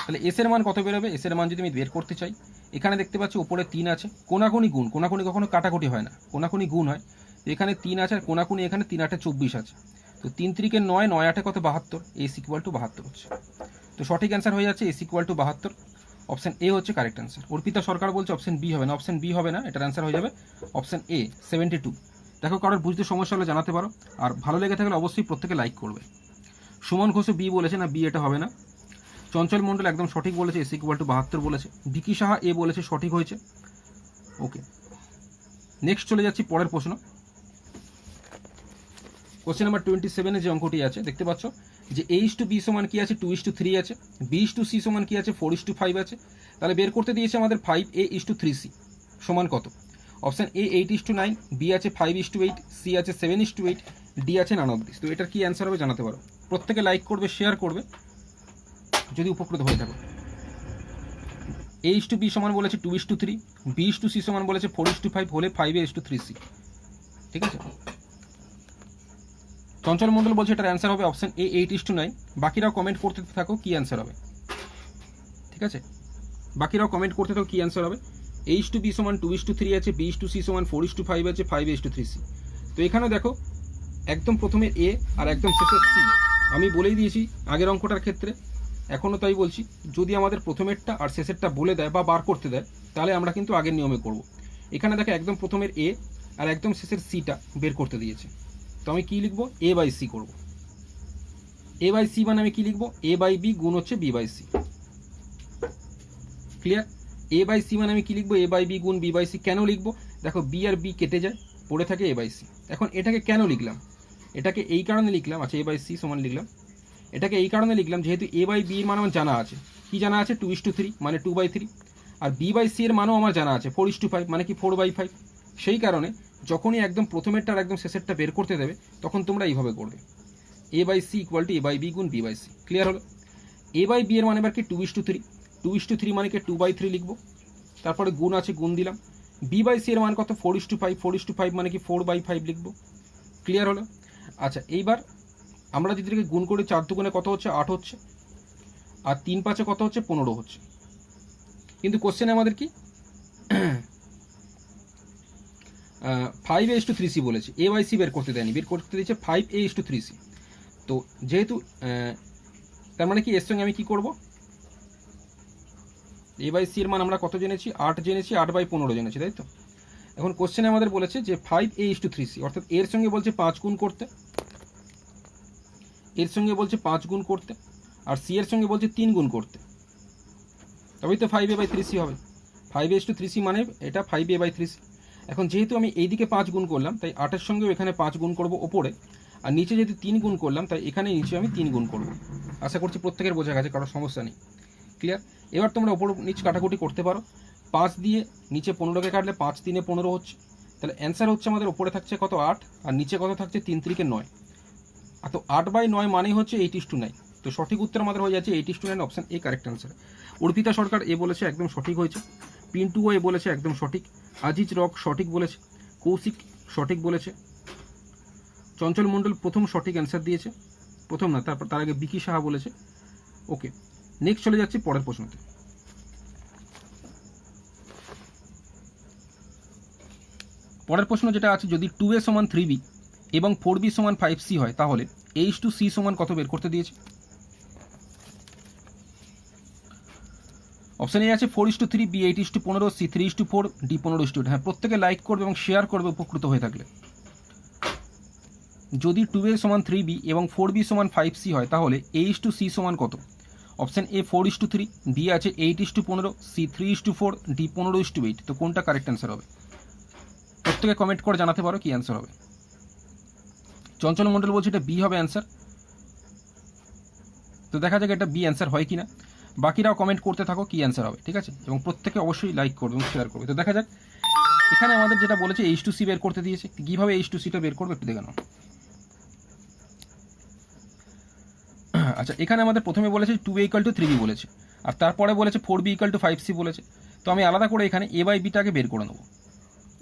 তাহলে S এর মান কত বেরোবে? S এর মান যদি আমি বের করতে চাই, এখানে দেখতে পাচ্ছি ওপরে 3 আছে, কোনাকুনি গুণ, কোনাকুনি কখনো কাটাকুটি হয় না, কোনাকুনি গুণ হয়। তো এখানে 3 আছে আর কোনাকুনি এখানে 3 8 24 আছে, তো 3 3 9, 9 8 কত? 72, S = 72 হচ্ছে। তো সঠিক অ্যান্সার হয়ে যাচ্ছে S = 72। অপশান এ হচ্ছে কারেক্ট অ্যান্সার। অর্পিতা সরকার বলছে অপশান বি হবে না, অপশান বি হবে না, এটার অ্যান্সার হয়ে যাবে অপশান এ 72। দেখো কারোর বুঝতে সমস্যা হলে জানাতে পারো, আর ভালো লেগে থাকলে অবশ্যই প্রত্যেকে লাইক করবে। সুমন ঘোষ বি বলেছে, না বি এটা হবে না। চঞ্চল মণ্ডল একদম সঠিক বলেছে, S = 72 বলেছে। বিকি সাহা এ বলেছে, সঠিক হয়েছে। ওকে, নেক্সট চলে যাচ্ছি পরের প্রশ্ন। কোশ্চেন নাম্বার 27 যে অঙ্কটি আছে দেখতে পাচ্ছ যে A/B সমান কি আছে? 2:3 আছে, B/C সমান কি আছে? 4:5 আছে। তাহলে বের করতে দিয়েছে আমাদের 5A/3C সমান কত? অপশান এ 8:9, বি আছে 5:8, সি আছে 7:8, ডি আছে 9:30। তো এটার কি অ্যান্সার হবে জানাতে পারো। প্রত্যেকে লাইক করবে, শেয়ার করবে যদি উপকৃত হয়ে থাকো। A/B সমান বলেছে 2:3, B/C সমান বলেছে 4:5 হলে 5A/3C। ঠিক আছে, চঞ্চল মণ্ডল বলছে এটার অ্যান্সার হবে অপশন এ 8:9। বাকিরাও কমেন্ট করতে থাকো কি অ্যান্সার হবে। ঠিক আছে, বাকিরাও কমেন্ট করতে থাকো কি অ্যান্সার হবে। A/B সমান 2:3 আছে, B/C সমান 4:5 আছে, 5A/3C। তো এখানে দেখো একদম প্রথমে এ আর একদম শেষের সি। আমি বলেই দিয়েছি আগের অঙ্কটার ক্ষেত্রে, এখনও তাই বলছি, যদি আমাদের প্রথমেরটা আর শেষেরটা বলে দেয় বা বার করতে দেয় তাহলে আমরা কিন্তু আগের নিয়মে করব। এখানে দেখো একদম প্রথমের এ আর একদম শেষের সিটা বের করতে দিয়েছে, তো আমি কি লিখবো, A/C করব। A/C মানে আমি কি লিখবো, A/B গুণ হচ্ছে B/C। ক্লিয়ার, A/C মানে আমি কি লিখবো, A/B গুণ B/C। কেন লিখবো, দেখো বি আর বি কেটে যায়, পড়ে থাকে A/C। এখন এটাকে কেন লিখলাম, এটাকে এই কারণে লিখলাম, আচ্ছা A/C সমান লিখলাম, এটাকে এই কারণে লিখলাম যেহেতু A/B এর মান আমার জানা আছে, কি জানা আছে, 2:3 মানে 2/3, আর B/C এর মানও আমার জানা আছে 4:5 মানে কি 4/5। সেই কারণে যখনই একদম প্রথমেরটা আর একদম শেষেরটা বের করতে দেবে তখন তোমরা এইভাবে করবে, A/C ইকুয়াল টু A/B গুণ B/C। ক্লিয়ার হলো। A/B এর মানে এবার কি 2:3, 2:3 মানে কি 2/3 লিখবো, তারপরে গুণ আছে গুণ দিলাম। B/C এর মান কত, 4:5, 4:5 মানে কি 4/5 লিখবো। ক্লিয়ার হলো। আচ্ছা এইবার আমরা যদি এটাকে গুণ করি, 4 দুগুণে কত হচ্ছে, 8 হচ্ছে, আর 3 5-এ কত হচ্ছে, 15 হচ্ছে। কিন্তু কোশ্চেনে আমাদের কি 5A/3C বলেছে, A/C বের করতে দেয়নি, বের করতে দিয়েছে 5A/3C। তো যেহেতু তার মানে কি এর সঙ্গে আমি কি করব, A/C এর মান আমরা কত জেনেছি, 8 জেনেছি, 8/15 জেনেছি, তাই তো। এখন কোশ্চেনে আমাদের বলেছে যে 5A/3C, অর্থাৎ এর সঙ্গে বলছে 5 গুণ করতে, এর সঙ্গে বলছে 5 গুণ করতে, আর সি এর সঙ্গে বলছে 3 গুণ করতে, তবেই তো 5A/3C হবে। 5A/3C মানে এটা 5A/3C। এখন যেহেতু আমি এইদিকে 5 গুণ করলাম তাই 8-এর সঙ্গেও এখানে 5 গুণ করব ওপরে, আর নিচে যেহেতু 3 গুণ করলাম তাই এখানে নিচে আমি 3 গুণ করব। আশা করছি প্রত্যেকের বোঝা গেছে, কারোর সমস্যা নেই। ক্লিয়ার, এবার তোমরা ওপর নিচ কাটাকুটি করতে পারো। 5 দিয়ে নিচে 15কে কাটলে 5 3-এ 15 হচ্ছে, তাহলে অ্যান্সার হচ্ছে আমাদের ওপরে থাকছে কত, 8, আর নিচে কত থাকছে, 3 3-কে 9। আর তো 8/9 মানেই হচ্ছে 8:9। তো সঠিক উত্তর আমাদের হয়ে যাচ্ছে 8:9, option A correct answer. Arpita Sarkar এ বলেছে একদম সঠিক হয়েছে, পিন্টু এ বলেছে একদম সঠিক, আজিজ রক সঠিক বলেছে, কৌশিক সঠিক বলেছে, চঞ্চল মণ্ডল প্রথম সঠিক অ্যান্সার দিয়েছে, প্রথম না তারপর তার আগে বিকি সাহা বলেছে। ওকে, নেক্সট চলে যাচ্ছি পরের প্রশ্নতে। পরের প্রশ্ন যেটা আছে, যদি 2A সমান 3B এবং 4B সমান 5C হয় তাহলে H2C সমান কত বের করতে দিয়েছে। অপশন এ আছে 4:3, B 8:15, C 3:4, D 15:8। হ্যাঁ, প্রত্যেকে লাইক করবে এবং শেয়ার করবে উপকৃত হয়ে থাকলে। যদি 2A সমান 3B এবং 4B সমান 5C হয় তাহলে H2C সমান কত। অপশন এ 4:3, B আছে 8:15, C 3:4, D 15:8। তো কোনটা কারেক্ট অ্যান্সার হবে, প্রত্যেকে কমেন্ট করে জানাতে পারো কি অ্যান্সার হবে। চঞ্চল মণ্ডল বলছে এটা বি হবে অ্যান্সার, তো দেখা যাক এটা বি অ্যান্সার হয় কিনা। বাকিরাও কমেন্ট করতে থাকো কি অ্যান্সার হবে, ঠিক আছে, এবং প্রত্যেকে অবশ্যই লাইক করবে এবং শেয়ার করবে। তো দেখা যাক এখানে আমাদের যেটা বলেছে H2C বের করতে দিয়েছে, কীভাবে H2Cটা বের করবে একটু দেখে নাও। আচ্ছা, এখানে আমাদের প্রথমে বলেছে 2A = 3B বলেছে, আর তারপরে বলেছে 4B = 5C বলেছে। তো আমি আলাদা করে এখানে A/Bটাকে বের করে নেব।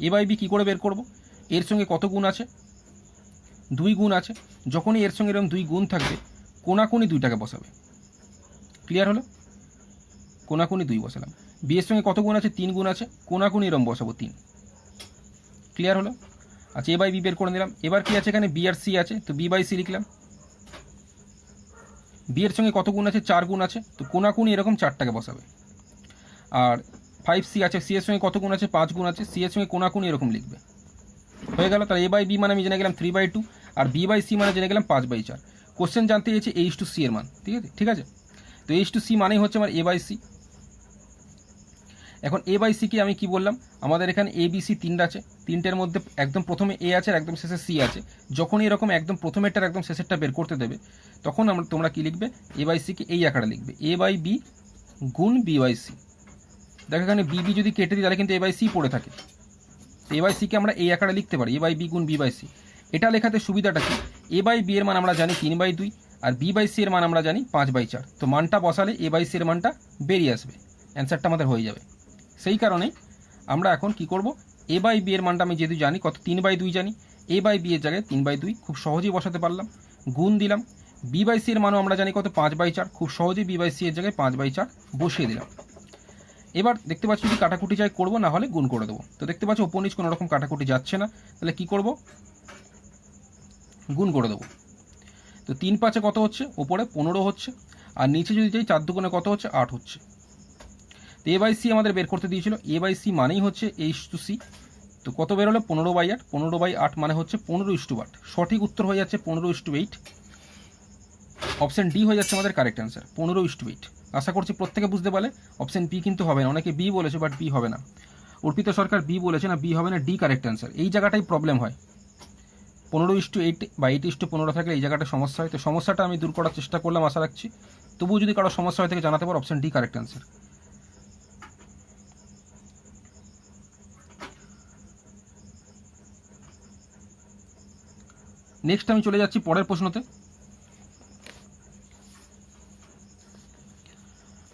A/B কী করে বের করব, এর সঙ্গে কত গুণ আছে, 2 গুণ আছে। যখনই এর সঙ্গে এরকম 2 গুণ থাকবে কোনাকুনি 2টাকে বসাবে। ক্লিয়ার হলো, কোনাকুনি 2 বসালাম। বি এর সঙ্গে কত গুণ আছে, 3 গুণ আছে, কোনাকুনি এরকম বসাবো 3। ক্লিয়ার হলো। আচ্ছা, A/B বের করে নিলাম। এবার কি আছে এখানে, B আর C আছে, তো B/C লিখলাম। বি এর সঙ্গে কত গুণ আছে, 4 গুণ আছে, তো কোনাকুনি এরকম 4টাকে বসাবে। আর 5C আছে, C এর সঙ্গে কত গুণ আছে, 5 গুণ আছে, C এর সঙ্গে কোনাকুনি এরকম লিখবে। হয়ে গেল। তাহলে A/B মানে আমি জেনে গেলাম 3/2, আর B/C মানে জেনে গেলাম 5/4। কোশ্চেন জানতে চেয়েছে H2C এর মান, ঠিক আছে। তো H2C মানেই হচ্ছে আমার A/C। এখন A/C কে আমি কি বললাম, আমাদের এখানে ABC 3টা আছে, 3টের মধ্যে একদম প্রথমে A আছে আর একদম শেষে C আছে। যখনই এরকম একদম প্রথমেরটার একদম শেষেরটা বের করতে দেবে তখন তোমরা কি লিখবে, A/C কে এই আকারে লিখবে, A/B গুণ B/C। দেখো এখানে BB যদি কেটে দিই তাহলে কিন্তু A/C পড়ে থাকে। A/C কে আমরা এই আকারে লিখতে পারি, A/B গুণ B/C। এটা লেখাতে সুবিধাটা কি, A/B এর মান আমরা জানি 3/2, আর B/C এর মান আমরা জানি 5/4। তো মানটা বসালে A/C এর মানটা বেরিয়ে আসবে। অ্যান্সারটা আমাদের হয়ে যাবে। সেই কারণেই আমরা এখন কি করব, এ বাই বি এর মানটা আমি যেহেতু জানি কত 3/2 জানি, এ বাই বি এর জায়গায় 3/2 খুব সহজেই বসাতে পারলাম, গুণ দিলাম। বি বাই সি এর মানও আমরা জানি কত 5/4, খুব সহজেই বি বাই সি এর জায়গায় 5/4 বসিয়ে দিলাম। এবার দেখতে পাচ্ছি যদি কাটাকুটি চাই করবো, না হলে গুণ করে দেবো। তো দেখতে পাচ্ছি ওপর নিচ কোনো রকম কাটাকুটি যাচ্ছে না, তাহলে কি করব, গুণ করে দেবো। তো 3×5 কত হচ্ছে, ওপরে 15 হচ্ছে, আর নিচে যদি যাই 4×2 কত হচ্ছে, 8 হচ্ছে। তো এ বাই সি আমাদের বের করতে দিয়েছিল, এ বাই সি মানেই হচ্ছে H2C। তো কত বেরোলো, 15/8, 15/8 মানে হচ্ছে 15:8। সঠিক উত্তর হয়ে যাচ্ছে 15:8। অপশন ডি হয়ে যাচ্ছে আমাদের কারেক্ট অ্যান্সার, 15:8। আশা করছি প্রত্যেকে বুঝতে পারলে। অপশন বি কিন্তু হবে না, অনেকে বি বলেছে বাট বি হবে না। অর্পিতা সরকার বি বলেছে, না বি হবে না, ডি কারেক্ট অ্যান্সার। এই জায়গাটাই প্রবলেম হয়, 15:8 বা 8:15 থাকলে এই জায়গাটা সমস্যা হয়। তো সমস্যাটা আমি দূর করার চেষ্টা করলাম, আশা রাখছি। তবুও যদি কারো সমস্যা হয় থেকে জানাতে পারো, option D correct answer. Next আমি চলে যাচ্ছি পরের প্রশ্নতে।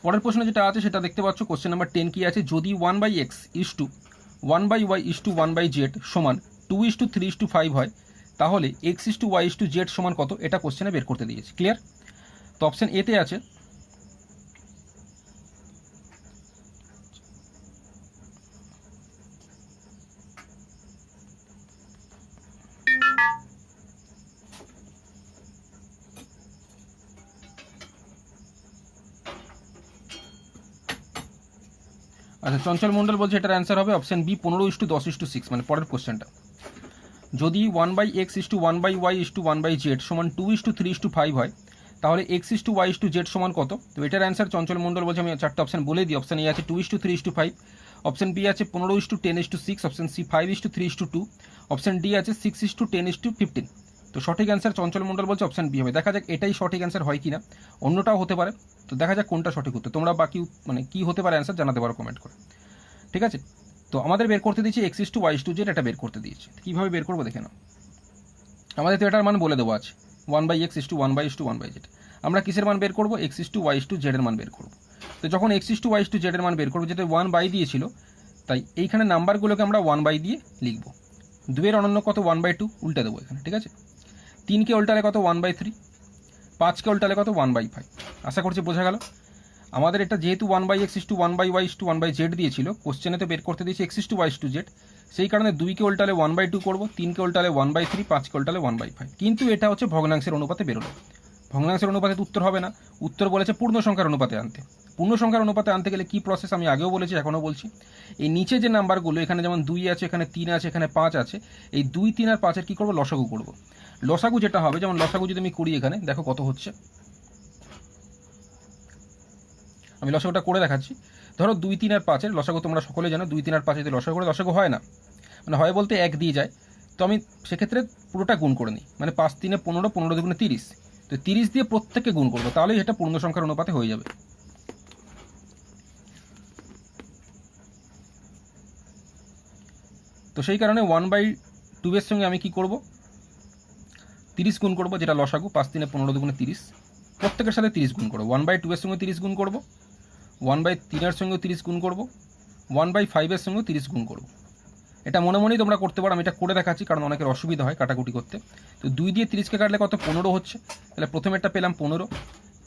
পরের প্রশ্ন যেটা আছে সেটা দেখতে পাচ্ছ, কোশ্চেন নাম্বার 10 কি আছে, যদি 1/x is two 1/y is two 1/z সমান 2:3:5 হয়, তাহলে x is to y is to z সমান কত, এটা কোশ্চেনে বের করতে দিয়েছে। ক্লিয়ার? তো অপশন এতে আছে আচ্ছা, চঞ্চল মণ্ডল বলছে এটার অ্যান্সার হবে অপশন বি 15:10:6, মানে পরের কোশ্চেনটা। যদি 1/x is two 1/y is two 1/z সমান 2:3:5 হয়, তাহলে x is to y is to z সমান কত। তো এটার অ্যান্সার চঞ্চল মণ্ডল বলছে, আমি চারটা অপশন বলে দিই। অপশন এ আছে 2:3:5, অপশন বি আছে 15:10:6, অপশন সি 5:3:2, অপশন ডি আছে 6:10:15। তো সঠিক অ্যান্সার চঞ্চল মণ্ডল বলছে অপশন বি হবে। দেখা যাক এটাই সঠিক অ্যান্সার হয় কিনা, অন্যটাও হতে পারে। তো দেখা যাক কোনটা সঠিক উত্তর। তোমরা বাকি মানে কি হতে পারে অ্যান্সার জানাতে পারো কমেন্ট করে, ঠিক আছে? তো আমাদের বের করতে দিয়েছে x is to y is to z, এটা বের করতে দিয়েছে। কীভাবে বের করবো দেখে নাও। আমাদের তো এটার মান বলে দেবো আছে 1/x is two 1/y is two 1/z। আমরা কিসের মান বের করবো, x is to y is to z এর মান বের করবো। তো যখন x is to y is to z এর মান বের করবো, যেটা 1/, দিয়েছিল, তাই এইখানে নাম্বারগুলোকে আমরা 1/, দিয়ে লিখবো। 2 এর অনন্য কত, 1/2, উল্টে দেবো এখানে, ঠিক আছে? 3কে উল্টালে কত, 1/3, 5কে উল্টালে কত, 1/5। আশা করছি বোঝা গেল। আমাদের এটা যেহেতু 1/x is two 1/y is two 1/z দিয়েছিল, কোশ্চেনে তো বের করতে দিয়েছে x is to y is to z। সেই কারণে 2কে উল্টালে 1/2 করবো, 3কে উল্টালে 1/3, 5কে উল্টালে 1/5। কিন্তু এটা হচ্ছে ভগ্নাংশের অনুপাতে বেরোলো। ভগ্নাংশের অনুপাতে উত্তর হবে না, উত্তর বলেছে পূর্ণ সংখ্যার অনুপাতে আনতে। পূর্ণ সংখ্যার অনুপাতে আনতে গেলে কি প্রসেস, আমি আগেও বলেছি এখনও বলছি। এই নিচে যে নাম্বারগুলো, এখানে যেমন 2 আছে, এখানে 3 আছে, এখানে 5 আছে, এই 2, 3 আর 5-এর কী করবো, লসাগু করবো। লসাগু যেটা হবে, যেমন লসাগু যদি আমি করি, এখানে দেখো কত হচ্ছে, আমি লসাগুটা করে দেখাচ্ছি। ধরো 2, 3 আর 5-এর লসাগু তোমরা সকলে জানো, 2, 3 আর 5 যদি লসাগু করে, লসাগু হয় না, মানে হয় বলতে 1 দিয়ে যায়। তো আমি সেক্ষেত্রে পুরোটা গুণ করে নিই, মানে 5 3 15, 15 2 30। তো 30 দিয়ে প্রত্যেককে গুণ করবো, তাহলেই এটা পূর্ণ সংখ্যার অনুপাতে হয়ে যাবে। তো সেই কারণে 1/2 এর সঙ্গে আমি কি করব, 30 গুণ করবো, যেটা লসাগু। 5 3 15 2 30, প্রত্যেকের সাথে 30 গুণ করবো। 1/2 এর সঙ্গে 30 গুণ করবো, 1/3 এর সঙ্গেও 30 গুণ করবো, 1/5 এর সঙ্গেও 30 গুণ করবো। এটা মনে মনেই তোমরা করতে পারো, আমি এটা করে দেখাচ্ছি কারণ অনেকের অসুবিধা হয় কাটাকুটি করতে। তো 2 দিয়ে 30কে কাটলে কত, 15 হচ্ছে, তাহলে প্রথমেরটা পেলাম 15।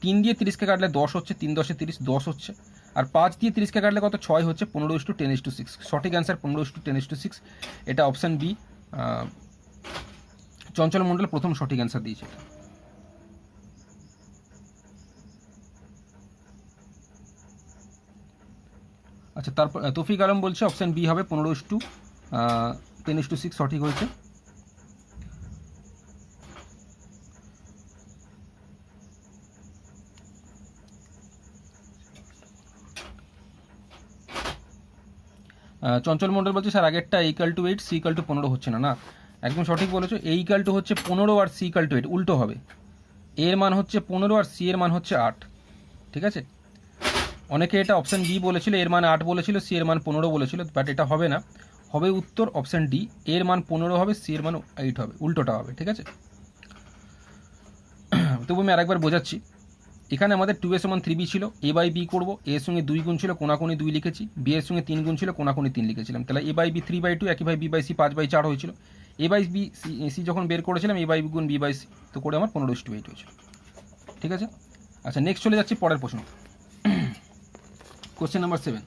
3 দিয়ে 30কে কাটলে 10 হচ্ছে, 3 10 30, 10 হচ্ছে। আর 5 দিয়ে 30কে কাটলে কত, 6 হচ্ছে, 15:10:6। সঠিক অ্যান্সার 15:10:6। এটা অপশান বি, চঞ্চল মণ্ডল প্রথম সঠিক অ্যান্সার দিয়েছে। আচ্ছা, তারপর তৌফিক আলম বলছে অপশান বি হবে 15:10:6, সঠিক হয়েছে। চঞ্চল মণ্ডল বলছে স্যার আগেরটা A=8, C=15 হচ্ছে না। না, একদম সঠিক বলেছো। A= হচ্ছে 15 আর C=8 উল্টো হবে। এর মান হচ্ছে 15 আর সি এর মান হচ্ছে 8, ঠিক আছে? অনেকে এটা অপশান বি বলেছিল, এর মান 8 বলেছিল, সি এর মান 15 বলেছিল, বাট এটা হবে না। হবে উত্তর অপশান ডি, এর মান 15 হবে, সি এর মান 8 হবে, উল্টোটা হবে, ঠিক আছে? তবু আমি আরেকবার বোঝাচ্ছি। এখানে আমাদের 2a সমান 3b ছিল, a বাই বি করবো, a এর সঙ্গে 2 গুণ ছিল, কোনাকুনি 2 লিখেছি, b এর সঙ্গে 3 গুণ ছিল, কোনাকুনি 3 লিখেছিলাম, তাহলে a বাই বি 3/2, একই ভাই b বাই সি 5/4 হয়েছিল। a বাই বি সি যখন বের করেছিলাম a বাই বি গুণ b বাই সি, তো করে আমার 15:8 হয়েছিল। ঠিক আছে, আচ্ছা নেক্সট চলে যাচ্ছি পরের প্রশ্ন। কোশ্চেন নাম্বার 7,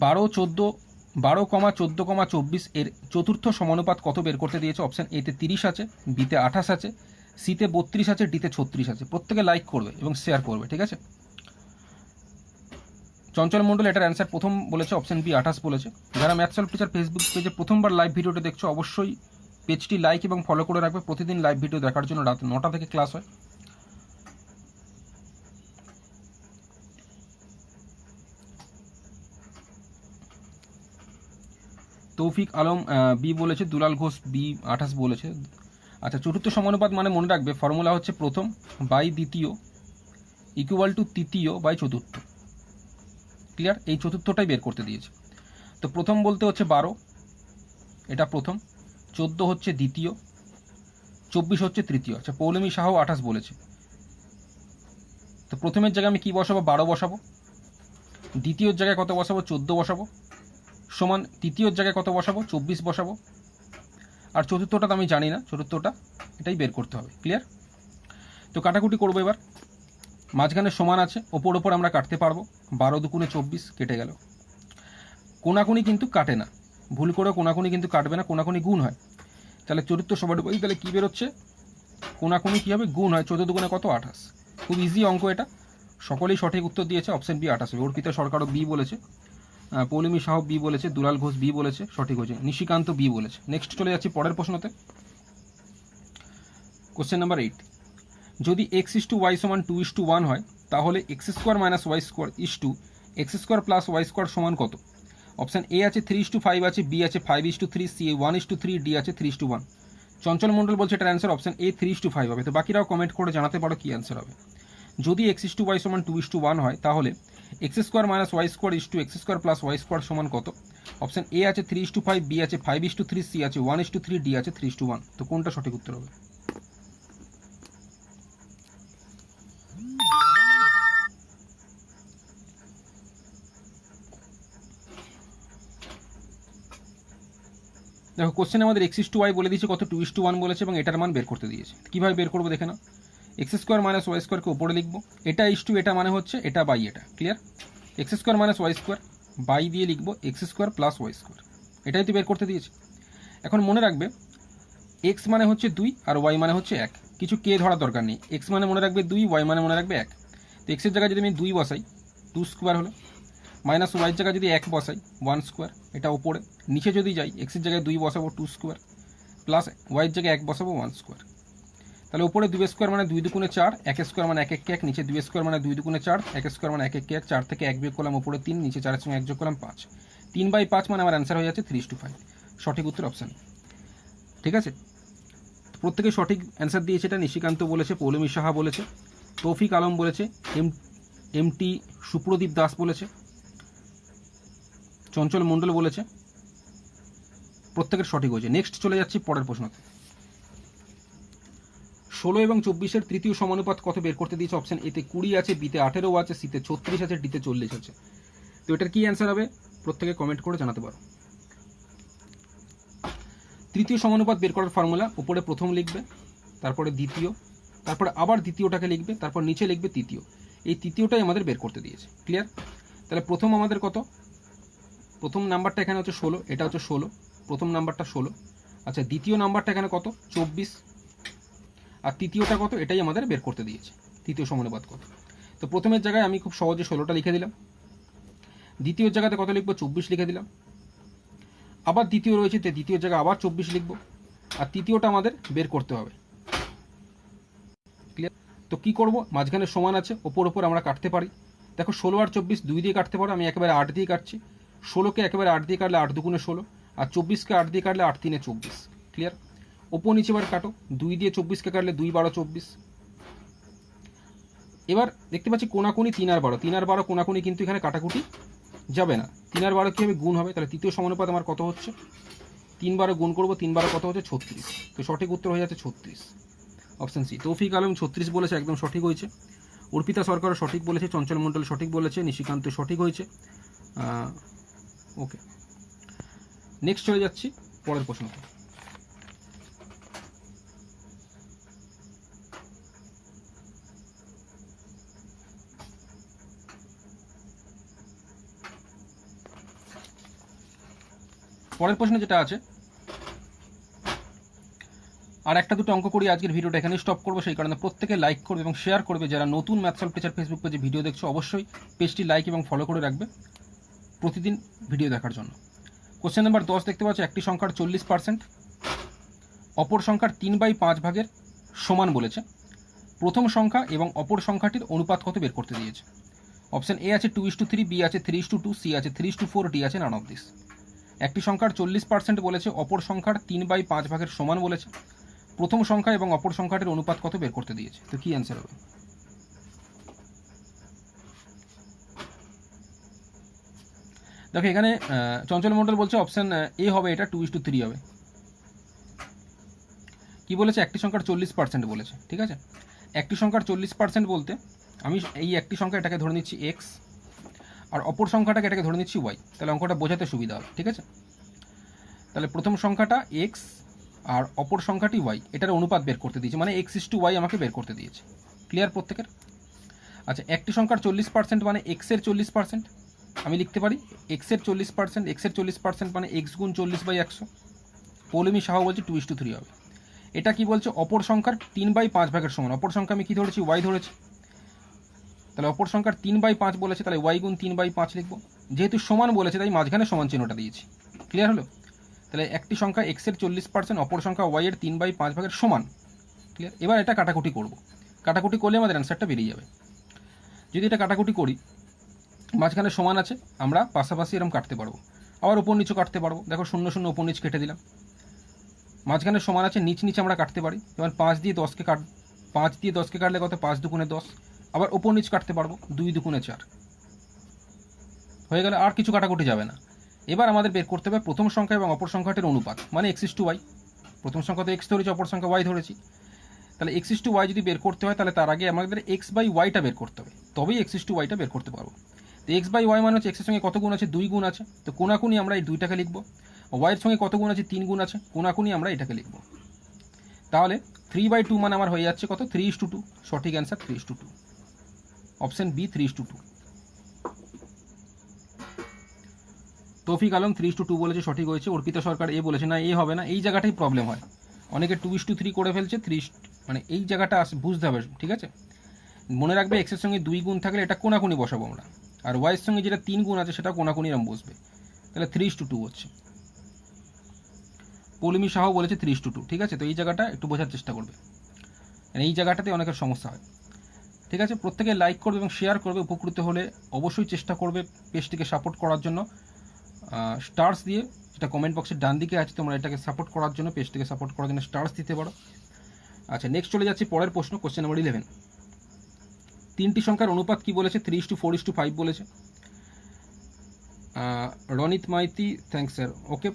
12,14,24 এর চতুর্থ সমানুপাত কত বের করতে দিয়েছে? অপশন এতে 30 আছে, বিতে 28 আছে, সিতে 32 আছে, ডিতে 36 আছে। প্রত্যেকে লাইক করবে এবং শেয়ার করবে। ঠিক আছে, চঞ্চল মণ্ডল এটার অ্যান্সার প্রথম বলেছে, অপশন বি 28 বলেছে। যারা ম্যাথ সলভ টিচার ফেসবুক পেজে প্রথমবার লাইভ ভিডিওটা দেখছো, অবশ্যই পেজটি লাইক এবং ফলো করে রাখবে। প্রতিদিন লাইভ ভিডিও দেখার জন্য রাত 9টা থেকে ক্লাস হয়। তৌফিক আলম বি বলেছে, দুলাল ঘোষ বি 28 বলেছে। আচ্ছা, চতুর্থ সমানুপাত মানে মনে রাখবে ফর্মুলা হচ্ছে প্রথম বাই দ্বিতীয় ইকুয়াল টু তৃতীয় বাই চতুর্থ। ক্লিয়ার? এই চতুর্থটাই বের করতে দিয়েছে। তো প্রথম বলতে হচ্ছে 12, এটা প্রথম, 14 হচ্ছে দ্বিতীয়, 24 হচ্ছে তৃতীয়। আচ্ছা, পৌলমী সাহ 28 বলেছে। তো প্রথমের জায়গায় আমি কি বসাবো? 12 বসাবো। দ্বিতীয়র জায়গায় কত বসাবো? 14 বসাবো। সমান তৃতীয়র জায়গায় কত বসাবো? 24 বসাবো। আর চতুর্থটা তো আমি জানি না, চতুর্থটা এটাই বের করতে হবে। ক্লিয়ার? তো কাটাকুটি করবো এবার। মাঝখানে সমান আছে, ওপর ওপর আমরা কাটতে পারবো। 12 দুগুণে 24 কেটে গেল। কোনাকুনি কিন্তু কাটে না, ভুল করে কোনাকুনি কিন্তু কাটবে না, কোনাকুনি গুণ হয়। তাহলে চতুর্থ সমানুপাত তাহলে কী বেরোচ্ছে? কোনাকুনি কী হবে? গুণ হয়। 14 দুগুণে কত? 28। খুব ইজি অঙ্ক এটা, সকলেই সঠিক উত্তর দিয়েছে। অপশন বি 28 হবে। অর্পিতা সরকারও বি বলেছে, পৌলমী সাহ বি বলেছে, দুলাল ঘোষ বি বলেছে, সঠিক হয়েছে। নিশিকান্ত বি বলেছে। নেক্সট চলে যাচ্ছি পরের প্রশ্নতে। কোশ্চেন নাম্বার 8, যদি x:y সমান 2:1 হয়, তাহলে x² - y² x² + y² সমান কত? অপশান এ আছে 3:5 আছে, বি আছে 5:3, সি 1:3, ডি আছে 3:1। চঞ্চল মণ্ডল বলছে এটার অ্যান্সার অপশান এ 3:5 হবে। তো বাকিরাও কমেন্ট করে জানাতে পারো কি অ্যান্সার হবে। যদি x:y সমান 2:1 হয়, তাহলে x² - y² x² + y² সমান কত? অপশান এ আছে 3:5, বি আছে 5:3, সি আছে 1:3, ডি আছে 3:1। তো কোনটা সঠিক উত্তর হবে? দেখো কোশ্চেনে আমাদের x:y বলে দিয়েছে, কত? 2:1 বলেছে এবং এটার মান বের করতে দিয়েছে। কীভাবে বের করবো দেখে নাও। x² - y² কে উপরে লিখবো, এটা ইস টু এটা মানে হচ্ছে এটা বাই এটা। ক্লিয়ার? x² - y² বাই দিয়ে লিখবো x² + y²। এটাই তো বের করতে দিয়েছে। এখন মনে রাখবে x মানে হচ্ছে 2 আর y মানে হচ্ছে 1। কিছু কে ধরার দরকার নেই। x মানে মনে রাখবে 2, y মানে মনে রাখবে 1। তো x এর জায়গায় যদি আমি 2 বসাই, 2² হলো, মাইনাস ওয়াইয়ের জায়গায় যদি 1 বসাই 1², এটা ওপরে। নিচে যদি যাই এক্সের জায়গায় 2 বসাবো 2² প্লাস ওয়াইয়ের জায়গায় 1 বসাবো 1²। তাহলে উপরে 2² মানে 2 দুগুণে 4, 1² মানে 1 1 1, নিচে 2² মানে 2 দুগুণে 4, 1² মানে 1 1 1, 4 থেকে 1 বিয়োগ করলাম, উপরে 3, নিচে 4 এর সঙ্গে 1 যোগ করলাম 5। 3/5 মানে আমার অ্যান্সার হয়ে যাচ্ছে 3:5। সঠিক উত্তর অপশান। ঠিক আছে, প্রত্যেকে সঠিক অ্যান্সার দিয়েছে। এটা নিশিকান্ত বলেছে, পৌলমী সাহা বলেছে, তৌফিক আলম বলেছে, এমটি সুপ্রদীপ দাস বলেছে, চঞ্চল মণ্ডল বলেছে। প্রত্যেকের সঠিক হয়েছে। নেক্সট চলে যাচ্ছি পরের প্রশ্নতে। 16 এবং 24-এর তৃতীয় সমানুপাত কত বের করতে দিয়েছে? অপশন এতে 20 আছে, বিতে 18 আছে, সিতে 36 আছে, ডিতে 40 আছে। তো এটার কি অ্যান্সার হবে? প্রত্যেকে কমেন্ট করে জানাতে পারো। তৃতীয় সমানুপাত বের করার ফর্মুলা, উপরে প্রথম লিখবে, তারপরে দ্বিতীয়, তারপরে আবার দ্বিতীয়টাকে লিখবে, তারপর নিচে লিখবে তৃতীয়। এই তৃতীয়টাই আমাদের বের করতে দিয়েছে। ক্লিয়ার? তাহলে প্রথম আমাদের কত? প্রথম নাম্বারটা এখানে হচ্ছে 16, এটা হচ্ছে 16, প্রথম নাম্বারটা 16। আচ্ছা, দ্বিতীয় নাম্বারটা এখানে কত? 24। আর তৃতীয়টা কত? এটাই আমাদের বের করতে দিয়েছে, তৃতীয় সমানুপাত কত। তো প্রথমের জায়গায় আমি খুব সহজে 16টা লিখে দিলাম, দ্বিতীয় জায়গাতে কত লিখবো? 24 লিখে দিলাম। আবার দ্বিতীয় রয়েছে, তো দ্বিতীয় জায়গায় আবার 24 লিখবো, আর তৃতীয়টা আমাদের বের করতে হবে। ক্লিয়ার? তো কি করব? মাঝখানে সমান আছে, ওপর ওপর আমরা কাটতে পারি। দেখো 16 আর 24 2 দিয়ে কাটতে পারো, আমি একেবারে 8 দিয়ে কাটছি। 16কে একেবারে 8 দিয়ে কাটলে 8 দুগুণে 16, আর 24কে 8 দিয়ে কাটলে 8 3 24। ক্লিয়ার? ওপর নিচে এবার কাটো, 2 দিয়ে 24কে কাটলে 2 12 24। এবার দেখতে পাচ্ছি কোনাকুনি 3 আর 12, 3 আর 12 কোনাকুনি কিন্তু এখানে কাটাকুটি যাবে না। 3 আর 12 কি হবে? গুণ হবে। তাহলে তৃতীয় সমানুপাত আমার কত হচ্ছে? 3 12 গুণ করবো, 3 12 কত হচ্ছে? 36। তো সঠিক উত্তর হয়ে যাচ্ছে 36। Option C. তৌফিক আলম 36 বলেছে, একদম সঠিক হয়েছে। অর্পিতা সরকারও সঠিক বলেছে, চঞ্চল মণ্ডল সঠিক বলেছে, নিশিকান্ত সঠিক হয়েছে। ওকে, নেক্সট চলে যাচ্ছি পরের প্রশ্নতে। পরের প্রশ্নে যেটা আছে, আর একটা দুটো অঙ্ক করি, আজকের ভিডিওটা এখানেই স্টপ করবো, সেই কারণে প্রত্যেকে লাইক করবে এবং শেয়ার করবে। যারা নতুন ম্যাথ সলভ টিচার ফেসবুক পেজে ভিডিও দেখছো অবশ্যই পেজটি লাইক এবং ফলো করে রাখবে প্রতিদিন ভিডিও দেখার জন্য। কোশ্চেন নাম্বার 10 দেখতে পাচ্ছ, একটি সংখ্যার 40% অপর সংখ্যার 3/5 ভাগের সমান বলেছে। প্রথম সংখ্যা এবং অপর সংখ্যাটির অনুপাত কত বের করতে দিয়েছে। অপশন এ আছে 2:3, বি আছে 3:2, সি আছে 3:4, ডি আছে নান অফ দিস। একটি সংখ্যার 40% বলেছে, অপর সংখ্যার 3/5 ভাগের সমান বলেছে। প্রথম সংখ্যা এবং অপর সংখ্যাটির অনুপাত কত বের করতে দিয়েছে। তো কি অ্যান্সার হবে? দেখো এখানে চঞ্চল মণ্ডল বলছে অপশন এ হবে, এটা 2:3 হবে। কি বলেছে? একটি সংখ্যার 40% বলেছে, ঠিক আছে। একটি সংখ্যার 40% বলতে আমি এই একটি সংখ্যা এটাকে ধরে নিচ্ছি এক্স, আর অপর সংখ্যাটাকে এটাকে ধরে নিচ্ছি ওয়াই, তাহলে অঙ্কটা বোঝাতে সুবিধা হবে, ঠিক আছে। তাহলে প্রথম সংখ্যাটা এক্স আর অপর সংখ্যাটি ওয়াই, এটার অনুপাত বের করতে দিয়েছে, মানে x:y আমাকে বের করতে দিয়েছে। ক্লিয়ার প্রত্যেকের? আচ্ছা, একটি সংখ্যার 40% মানে এক্সের 40%, আমি লিখতে পারি এক্সের 40%, এক্সের 40% মানে এক্স গুণ 40/100। পৌলমী সাহা বলছে 2:3 হবে। এটা কি বলছে? অপর সংখ্যার 3/5 ভাগের সমান। অপর সংখ্যা আমি কি ধরেছি? ওয়াই ধরেছি। তাহলে অপর সংখ্যার 3/5 বলেছে, তাহলে ওয়াই গুণ 3/5 লিখবো। যেহেতু সমান বলেছে তাই মাঝখানে সমান চিহ্নটা দিয়েছি। ক্লিয়ার হলো? তাহলে একটি সংখ্যা এক্সের 40%, অপর সংখ্যা ওয়াই এর 3/5 ভাগের সমান। ক্লিয়ার? এবার এটা কাটাকুটি করব। কাটাকুটি করলে আমাদের অ্যান্সারটা বেরিয়ে যাবে। যদি এটা কাটাকুটি করি, মাঝখানে সমান আছে, আমরা পাশাপাশি এরকম কাটতে পারবো, আবার উপর নিচও কাটতে পারবো। দেখো 0 0 উপর নিচ কেটে দিলাম। মাঝখানে সমান আছে, নিচ নিচে আমরা কাটতে পারি। যেমন 5 দিয়ে 10কে কাটলে কত? 5 দুগুণে 10। আবার উপর নিচ কাটতে পারবো, 2 দুগুণে 4 হয়ে গেলে আর কিছু কাটাকুটি যাবে না। এবার আমাদের বের করতে হবে প্রথম সংখ্যা এবং অপর সংখ্যাটির অনুপাত, মানে x:y। প্রথম সংখ্যা তো এক্স ধরেছি, অপর সংখ্যা ওয়াই ধরেছি। তাহলে x:y যদি বের করতে হয়, তাহলে তার আগে আমাদের x/yটা বের করতে হবে, তবেই x:yটা বের করতে পারবো। তো x/y মানে হচ্ছে এক্সের সঙ্গে কত গুণ আছে? 2 গুণ আছে। তো কোনাকুনি আমরা এই 2টাকে লিখবো। ওয়াইয়ের সঙ্গে কত গুণ আছে? 3 গুণ আছে। কোনাকুনি আমরা এটাকে লিখবো। তাহলে 3/2 মানে আমার হয়ে যাচ্ছে কত? 3:2। সঠিক অ্যান্সার 3:2। Option B 3:2। তৌফিক আলম 3:2 বলেছে, সঠিক হয়েছে। অর্পিতা সরকার এ বলেছে, না এ হবে না। এই জায়গাটাই প্রবলেম হয়, অনেকে 2:3 করে ফেলছে। 3 মানে এই জায়গাটা বুঝতে হবে, ঠিক আছে। মনে রাখবে এক্সের সঙ্গে 2 গুণ থাকলে এটা কোনাকুনি বসাবো আমরা, আর ওয়াইয়ের সঙ্গে যেটা 3 গুণ আছে সেটা কোনাকুনি এরকম বসবে। তাহলে 3:2 হচ্ছে। পৌলমী সাহা বলেছে 3:2, ঠিক আছে। তো এই জায়গাটা একটু বোঝার চেষ্টা করবে, এই জায়গাটাতে অনেকের সমস্যা হয়, ঠিক আছে। প্রত্যেকে লাইক করবে এবং শেয়ার করবে। উপকৃত হলে অবশ্যই চেষ্টা করবে পেজটিকে সাপোর্ট করার জন্য। স্টার্স দিয়ে, যেটা কমেন্ট বক্সের ডান দিকে আছে, তোমরা এটাকে সাপোর্ট করার জন্য, পেজটিকে সাপোর্ট করার জন্য স্টার্স দিতে পারো। আচ্ছা, নেক্সট চলে যাচ্ছি পরের প্রশ্ন, কোশ্চেন নাম্বার 11। তিনটি সংখ্যার অনুপাত কি বলেছে? 3:4:5 বলেছে। Ronit Maiti, thanks sir. Okay,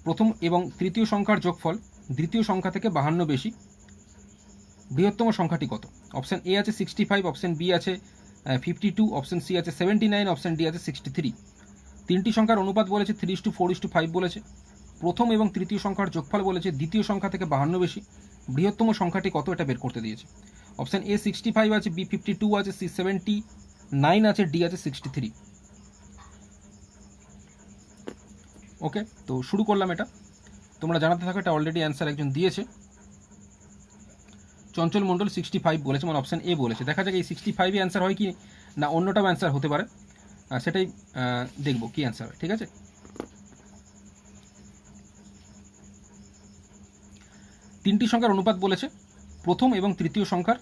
প্রথম এবং তৃতীয় সংখ্যার যোগফল দ্বিতীয় সংখ্যা থেকে 52 বেশি, বৃহত্তম সংখ্যাটি কত? অপশন এ আছে 65, অপশন বি আছে 52, অপশন সি আছে 79, অপশন ডি আছে 63। তিনটি সংখ্যার অনুপাত বলেছে 3:4:5 বলেছে। প্রথম এবং তৃতীয় সংখ্যার যোগফল বলেছে দ্বিতীয় সংখ্যা থেকে 52 বেশি, বৃহত্তম সংখ্যাটি কত? এটা বের করতে দিয়েছে। অপশন এ 65 আছে, বি 52 আছে, সি 79 আছে, ডি আছে 63। ওকে, তো শুরু করলাম। এটা তোমরা জানাতে থাকো, এটা অলরেডি অ্যান্সার একজন দিয়েছে, চঞ্চল মণ্ডল 65 বলেছে, মানে অপশন এ বলেছে। দেখা যাক এই 65 অ্যান্সার হয় কি না অন্যটাও অ্যান্সার হতে পারে, সেটাই দেখবো কি অ্যান্সার হয়, ঠিক আছে। তিনটি সংখ্যার অনুপাত বলেছে, প্রথম এবং তৃতীয় সংখ্যার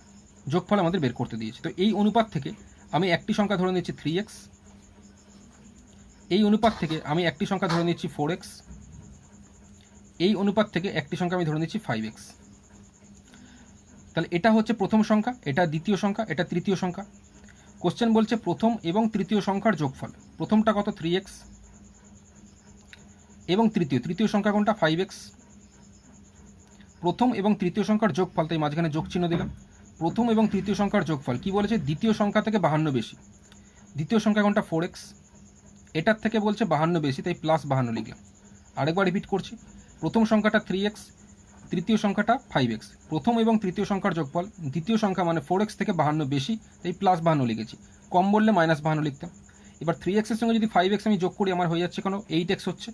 যোগফল আমাদের বের করতে দিয়েছে। তো এই অনুপাত থেকে আমি একটি সংখ্যা ধরে নিচ্ছি 3x, এই অনুপাত থেকে আমি একটি সংখ্যা ধরে নিচ্ছি 4x, এই অনুপাত থেকে একটি সংখ্যা আমি ধরে নিচ্ছি 5x। তাহলে এটা হচ্ছে প্রথম সংখ্যা, এটা দ্বিতীয় সংখ্যা, এটা তৃতীয় সংখ্যা। কোশ্চেন বলছে প্রথম এবং তৃতীয় সংখ্যার যোগফল। প্রথমটা কত? 3x, এবং তৃতীয় সংখ্যা কোনটা? 5x। প্রথম এবং তৃতীয় সংখ্যার যোগফল, তাই মাঝখানে যোগ চিহ্ন দিলাম। প্রথম এবং তৃতীয় সংখ্যার যোগফল কি বলেছে, দ্বিতীয় সংখ্যা থেকে 52 বেশি। দ্বিতীয় সংখ্যা কোনটা 4x, এটার থেকে বলছে 52 বেশি, তাই +52 লিখলাম। আরেকবার রিপিট করছি, প্রথম সংখ্যাটা 3x, তৃতীয় সংখ্যাটা 5x। প্রথম এবং তৃতীয় সংখ্যার যোগফল দ্বিতীয় সংখ্যা মানে 4x থেকে 52 বেশি, তাই +52 লিখেছি। কম বললে -52 লিখতাম। এবার 3x এর সঙ্গে যদি 5x আমি যোগ করি আমার হয়ে যাচ্ছে কোনো 8x হচ্ছে।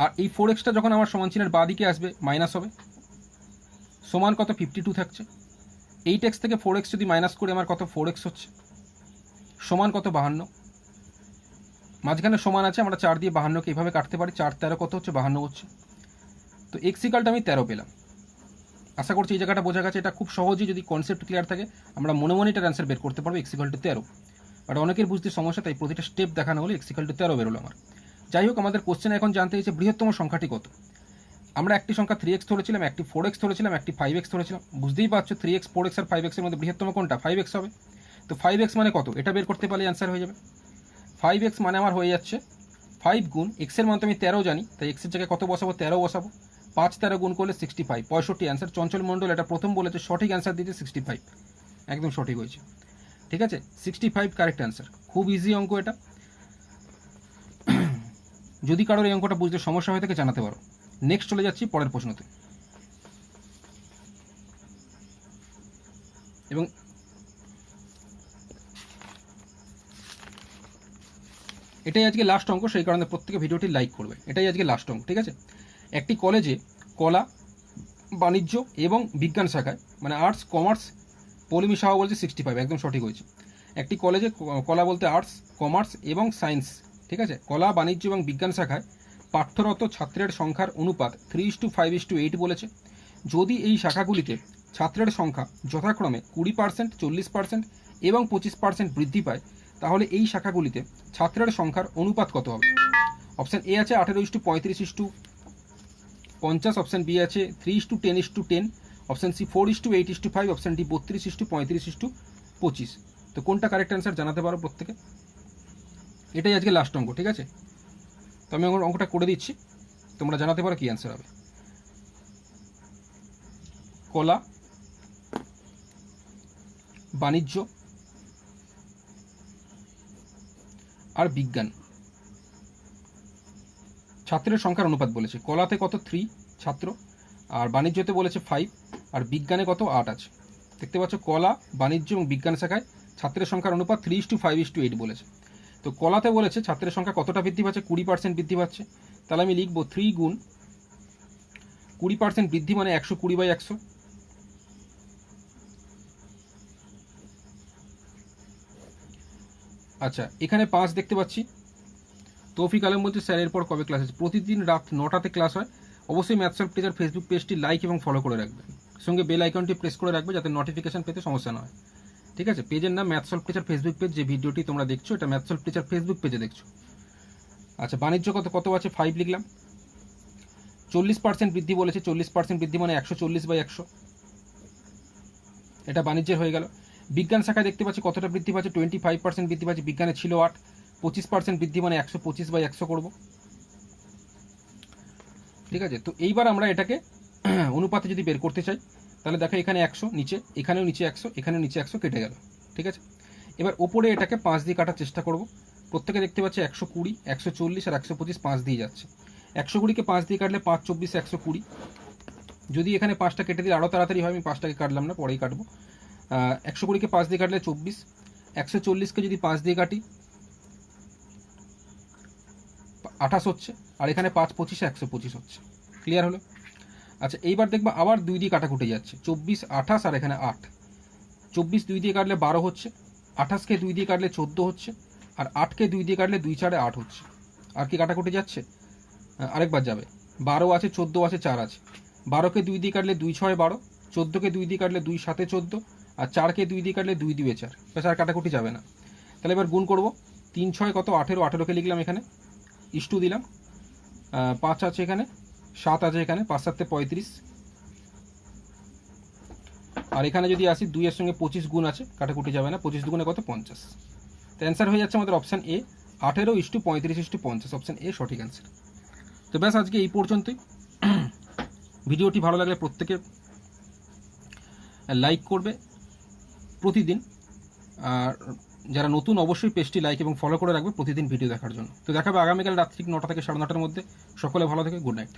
আর এই 4xটা যখন আমার সমান চিহ্নের বাঁ দিকে আসবে মাইনাস হবে, সমান কত 52 থাকছে। 8x থেকে 4x যদি মাইনাস করে আমার কত 4x হচ্ছে, সমান কত 52। মাঝখানে সমান আছে, আমরা 4 দিয়ে 52কে এইভাবে কাটতে পারি, 4 13 কত হচ্ছে 52 হচ্ছে। তো x ইকালটা আমি 13 পেলাম। আশা করছি এই জায়গাটা বোঝা গেছে। এটা খুব সহজেই যদি কনসেপ্ট ক্লিয়ার থাকে আমরা মনে মনে এটার অ্যান্সার বের করতে পারবো, x ইকাল টু 13। বাট অনেকের বুঝতে সমস্যা, তাই প্রতিটা স্টেপ দেখানো হলে x ইকাল টু 13 বেরোলো আমার। যাই হোক, আমাদের কোশ্চেনে এখন জানতে হয়েছে বৃহত্তম সংখ্যাটি কত। আমরা একটি সংখ্যা 3x ধরেছিলাম, একটি 4x ধরেছিলাম, একটি 5x ধরেছিলাম। বুঝতেই পারছো 3x 4x আর 5x এর মধ্যে বৃহত্তম কোনটা, 5x হবে। তো 5x মানে কত, এটা বের করতে পারলে অ্যান্সার হয়ে যাবে। 5x মানে আমার হয়ে যাচ্ছে 5 গুণ x এর মান তো আমি 13 জানি, তাই x এর জায়গায় কত বসাবো, 13 বসাবো। 5 13 গুণ করলে 65, 65 অ্যান্সার। চঞ্চল মণ্ডল এটা প্রথম বলেছে, সঠিক অ্যান্সার দিয়েছে 65, একদম সঠিক হয়েছে। ঠিক আছে, 65 কারেক্ট অ্যান্সার। খুব ইজি অঙ্ক এটা। যদি কারোর এই অঙ্কটা বুঝতে সমস্যা হয়ে থাকে জানাতে পারো। নেক্সট চলে যাচ্ছি পরের প্রশ্নতে। এবং এটাই আজকে লাস্ট অঙ্ক, সেই কারণে প্রত্যেকে ভিডিওটি লাইক করবে। এটাই আজকে লাস্ট অঙ্ক, ঠিক আছে। একটি কলেজে কলা, বাণিজ্য এবং বিজ্ঞান শাখায় মানে আর্টস, কমার্স, পৌলমী সাহা বলছে 65, একদম সঠিক হয়েছে। একটি কলেজে কলা বলতে আর্টস, কমার্স এবং সায়েন্স, ঠিক আছে, কলা, বাণিজ্য এবং বিজ্ঞান শাখায় পাঠ্যরত ছাত্রের সংখ্যার অনুপাত 3:5:8 বলেছে। যদি এই শাখাগুলিতে ছাত্রের সংখ্যা যথাক্রমে 20%, 40% এবং 25% বৃদ্ধি পায়, তাহলে এই শাখাগুলিতে ছাত্রের সংখ্যার অনুপাত কত হবে। অপশান এ আছে 18:35:50, অপশান বি আছে 3:10:10, অপশান সি 4:8:5, অপশান ডি 32:35:25। তো কোনটা কারেক্ট অ্যান্সার জানাতে পারো প্রত্যেকে। এটাই আজকে লাস্ট অঙ্ক, ঠিক আছে। তো আমি অঙ্কটা করে দিচ্ছি, তোমরা জানাতে পারো কি অ্যান্সার হবে। কলা, বাণিজ্য আর বিজ্ঞান ছাত্রের সংখ্যার অনুপাত বলেছে। কলাতে কত 3 ছাত্র, আর বাণিজ্যতে বলেছে 5, আর বিজ্ঞানে কত 8 আছে। দেখতে পাচ্ছ কলা, বাণিজ্য এবং বিজ্ঞান শাখায় ছাত্রের সংখ্যার অনুপাত 3:5:8 বলেছে। তো কলাতে বলেছে ছাত্রের সংখ্যা কতটা বৃদ্ধি পাচ্ছে, 20% বৃদ্ধি পাচ্ছে। তাহলে আমি লিখবো 3 গুণ 20% বৃদ্ধি মানে 120/100। আচ্ছা, এখানে 5 দেখতে পাচ্ছি। তৌফিক আলম বলছে স্যার এরপর কবে ক্লাস আছে। প্রতিদিন রাত 9টাতে ক্লাস হয়। অবশ্যই ম্যাথস সলভ টিচার ফেসবুক পেজটি লাইক এবং ফলো করে রাখবে, সঙ্গে বেল আইকনটি প্রেস করে রাখবে যাতে নোটিফিকেশন পেতে সমস্যা না হয়, ঠিক আছে। পেজের নাম maths solve teacher Facebook page. যে ভিডিওটি তোমরা দেখছো এটা ম্যাথস সলভ টিচার ফেসবুক পেজে দেখছো। আচ্ছা, বাণিজ্য কত আছে 5 লিখলাম। 40% বৃদ্ধি বলেছে, 40% বৃদ্ধি মানে 140/100, এটা বাণিজ্যের হয়ে গেল। বিজ্ঞান শাখায় দেখতে পাচ্ছি কতটা বৃদ্ধি পাচ্ছে, 25% বৃদ্ধি পাচ্ছে। বিজ্ঞানে ছিল 8, 25% বৃদ্ধি মানে 125/100 করব, ঠিক আছে। তো এইবার আমরা এটাকে অনুপাতে যদি বের করতে চাই, তাহলে দেখো এখানে 100 নিচে, এখানেও নিচে 100, এখানেও নিচে 100 কেটে গেল, ঠিক আছে। এবার ওপরে এটাকে 5 দিয়ে কাটার চেষ্টা করব। প্রত্যেকে দেখতে পাচ্ছে 120, 140 আর 125 5 দিয়ে যাচ্ছে। 120কে 5 দিয়ে কাটলে 5 24 120। যদি এখানে 5টা কেটে দিলে আরও তাড়াতাড়ি হয়, আমি 5টাকে কাটলাম না, পরেই কাটবো। 120কে 5 দিয়ে কাটলে 24, 140কে যদি 5 দিয়ে কাটি 28 হচ্ছে, আর এখানে 5 25 125 হচ্ছে। ক্লিয়ার হলো। আচ্ছা, এইবার দেখবো আবার 2 দিয়ে কাটাকুটি যাচ্ছে, 24 28 আর এখানে 8। 24 2 দিয়ে কাটলে 12 হচ্ছে, 28কে 2 দিয়ে কাটলে 14 হচ্ছে, আর 8কে 2 দিয়ে কাটলে 2 4 8 হচ্ছে। আর কি কাটাকুটি যাচ্ছে, আরেকবার যাবে। 12 আছে, 14 আছে, 4 আছে। 12কে 2 দিয়ে কাটলে 2 6 12, 14কে 2 দিয়ে কাটলে 2 7 14, আর 4কে 2 দিয়ে কাটলে 2 2 4। বেশ, আর কাটাকুটি যাবে না। তাহলে এবার গুণ করব। 3 6 কত 18, 18কে লিখলাম এখানে, ইস্টু দিলাম। 5 আছে এখানে, 7 আছে এখানে, 5 7 35। আর এখানে যদি আসি 2 এর সঙ্গে 25 গুণ আছে, কাটাকুটি যাবে না। 25 দুগুণে কত 50। তো অ্যান্সার হয়ে যাচ্ছে আমাদের অপশান এ 18:35:50। অপশান এ সঠিক অ্যান্সার। তো ব্যাস আজকে এই পর্যন্তই। ভিডিওটি ভালো লাগলে প্রত্যেকে লাইক করবে প্রতিদিন, আর যারা নতুন অবশ্যই পেজটি লাইক এবং ফলো করে রাখবে প্রতিদিন ভিডিও দেখার জন্য। তো দেখাবে আগামীকাল রাত্রি 9টা থেকে 9:30টার মধ্যে। সকলে ভালো থেকে, গুড নাইট।